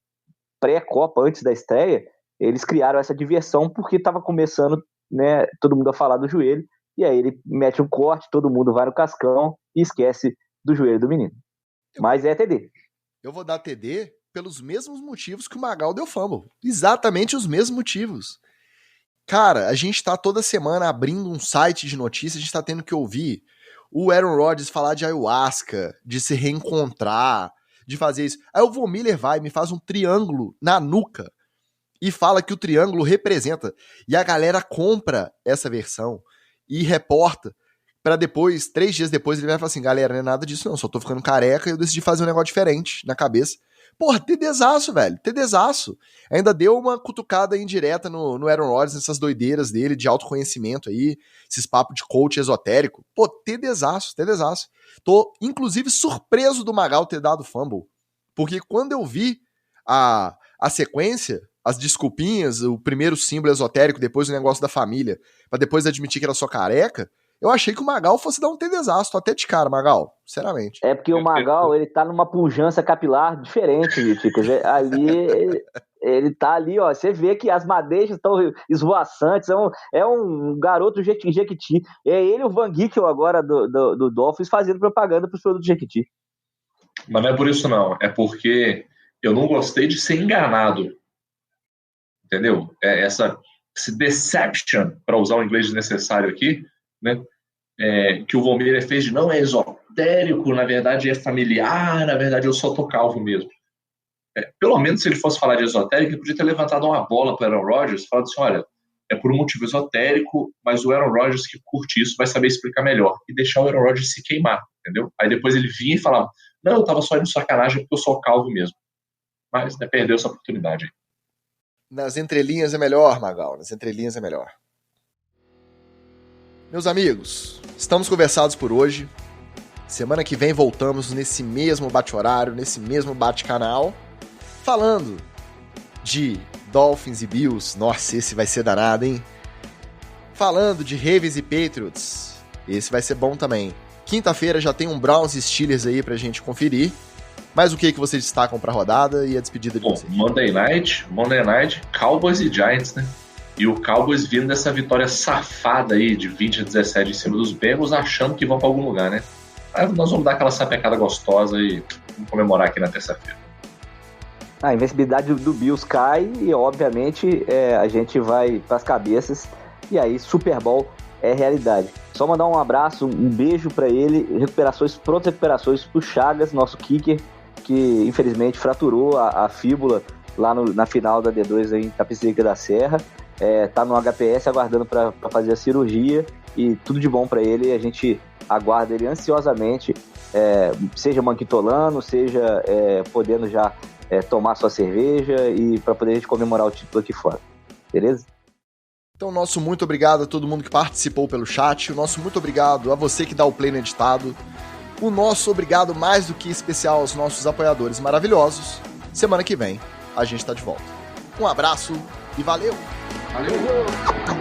C: pré-Copa, antes da estreia, eles criaram essa diversão porque estava começando, né, todo mundo a falar do joelho, e aí ele mete um corte, todo mundo vai no Cascão e esquece do joelho do menino. Mas é TD.
A: Eu vou dar TD pelos mesmos motivos que o Magal deu fumble. Exatamente os mesmos motivos. Cara, a gente tá toda semana abrindo um site de notícias, a gente tá tendo que ouvir o Aaron Rodgers falar de ayahuasca, de se reencontrar, de fazer isso. Aí o Von Miller vai e me faz um triângulo na nuca e fala que o triângulo representa. E a galera compra essa versão e reporta pra depois, 3 dias depois, ele vai falar assim: galera, não é nada disso não, só tô ficando careca e eu decidi fazer um negócio diferente na cabeça. Porra, TDzaço, velho, TDzaço. Ainda deu uma cutucada indireta no Aaron Rodgers, nessas doideiras dele de autoconhecimento aí, esses papos de coach esotérico. Pô, TDzaço. Tô, inclusive, surpreso do Magal ter dado fumble, porque quando eu vi a sequência, as desculpinhas, o primeiro símbolo esotérico, depois o negócio da família, pra depois admitir que era só careca, eu achei que o Magal fosse dar um TDzaço. Tô até de cara, Magal, sinceramente.
C: É porque o Magal, ele tá numa pujança capilar diferente, Ticas. Ali, ele tá ali, ó, você vê que as madeixas estão esvoaçantes, é um garoto Jequiti. É ele o Van Ginkel agora do Dolphins fazendo propaganda pros produtos Jequiti.
B: Mas não é por isso não, é porque eu não gostei de ser enganado. Entendeu? Esse deception, para usar o inglês desnecessário aqui, né? Que o Von Miller fez de não é esotérico, na verdade é familiar, na verdade eu só tô calvo mesmo. pelo menos, se ele fosse falar de esotérico, ele podia ter levantado uma bola para o Aaron Rodgers e falado assim, olha, é por um motivo esotérico, mas o Aaron Rodgers que curte isso vai saber explicar melhor. E deixar o Aaron Rodgers se queimar, entendeu? Aí depois ele vinha e falava, não, eu tava só indo sacanagem porque eu sou calvo mesmo. Mas, né, perdeu essa oportunidade.
A: Nas entrelinhas é melhor, Magal. Nas entrelinhas é melhor. Meus amigos, estamos conversados por hoje. Semana que vem voltamos nesse mesmo bate-horário, nesse mesmo bate-canal, falando de Dolphins e Bills. Nossa, esse vai ser danado, hein? Falando de Ravens e Patriots. Esse vai ser bom também. Quinta-feira já tem um Browns e Steelers aí pra gente conferir. Mas o que vocês destacam pra rodada e a despedida de vocês?
B: Monday Night, Cowboys e Giants, né? E o Cowboys vindo dessa vitória safada aí de 20-17 em cima dos Bengals, achando que vão pra algum lugar, né? Aí nós vamos dar aquela sapecada gostosa e vamos comemorar aqui na terça-feira.
C: A invencibilidade do Bills cai e, obviamente, a gente vai pras cabeças. E aí, Super Bowl é realidade. Só mandar um abraço, um beijo pra ele. Prontas recuperações pro Chagas, nosso kicker, que infelizmente fraturou a fíbula lá na final da D2 em Tapicerica da Serra. Tá no HPS aguardando para fazer a cirurgia e tudo de bom para ele. A gente aguarda ele ansiosamente, seja manquitolando, seja podendo já tomar sua cerveja e para poder a gente comemorar o título aqui fora. Beleza?
A: Então, nosso muito obrigado a todo mundo que participou pelo chat. O nosso muito obrigado a você que dá o play no editado. O nosso obrigado mais do que especial aos nossos apoiadores maravilhosos. Semana que vem a gente tá de volta. Um abraço e valeu!
B: Valeu!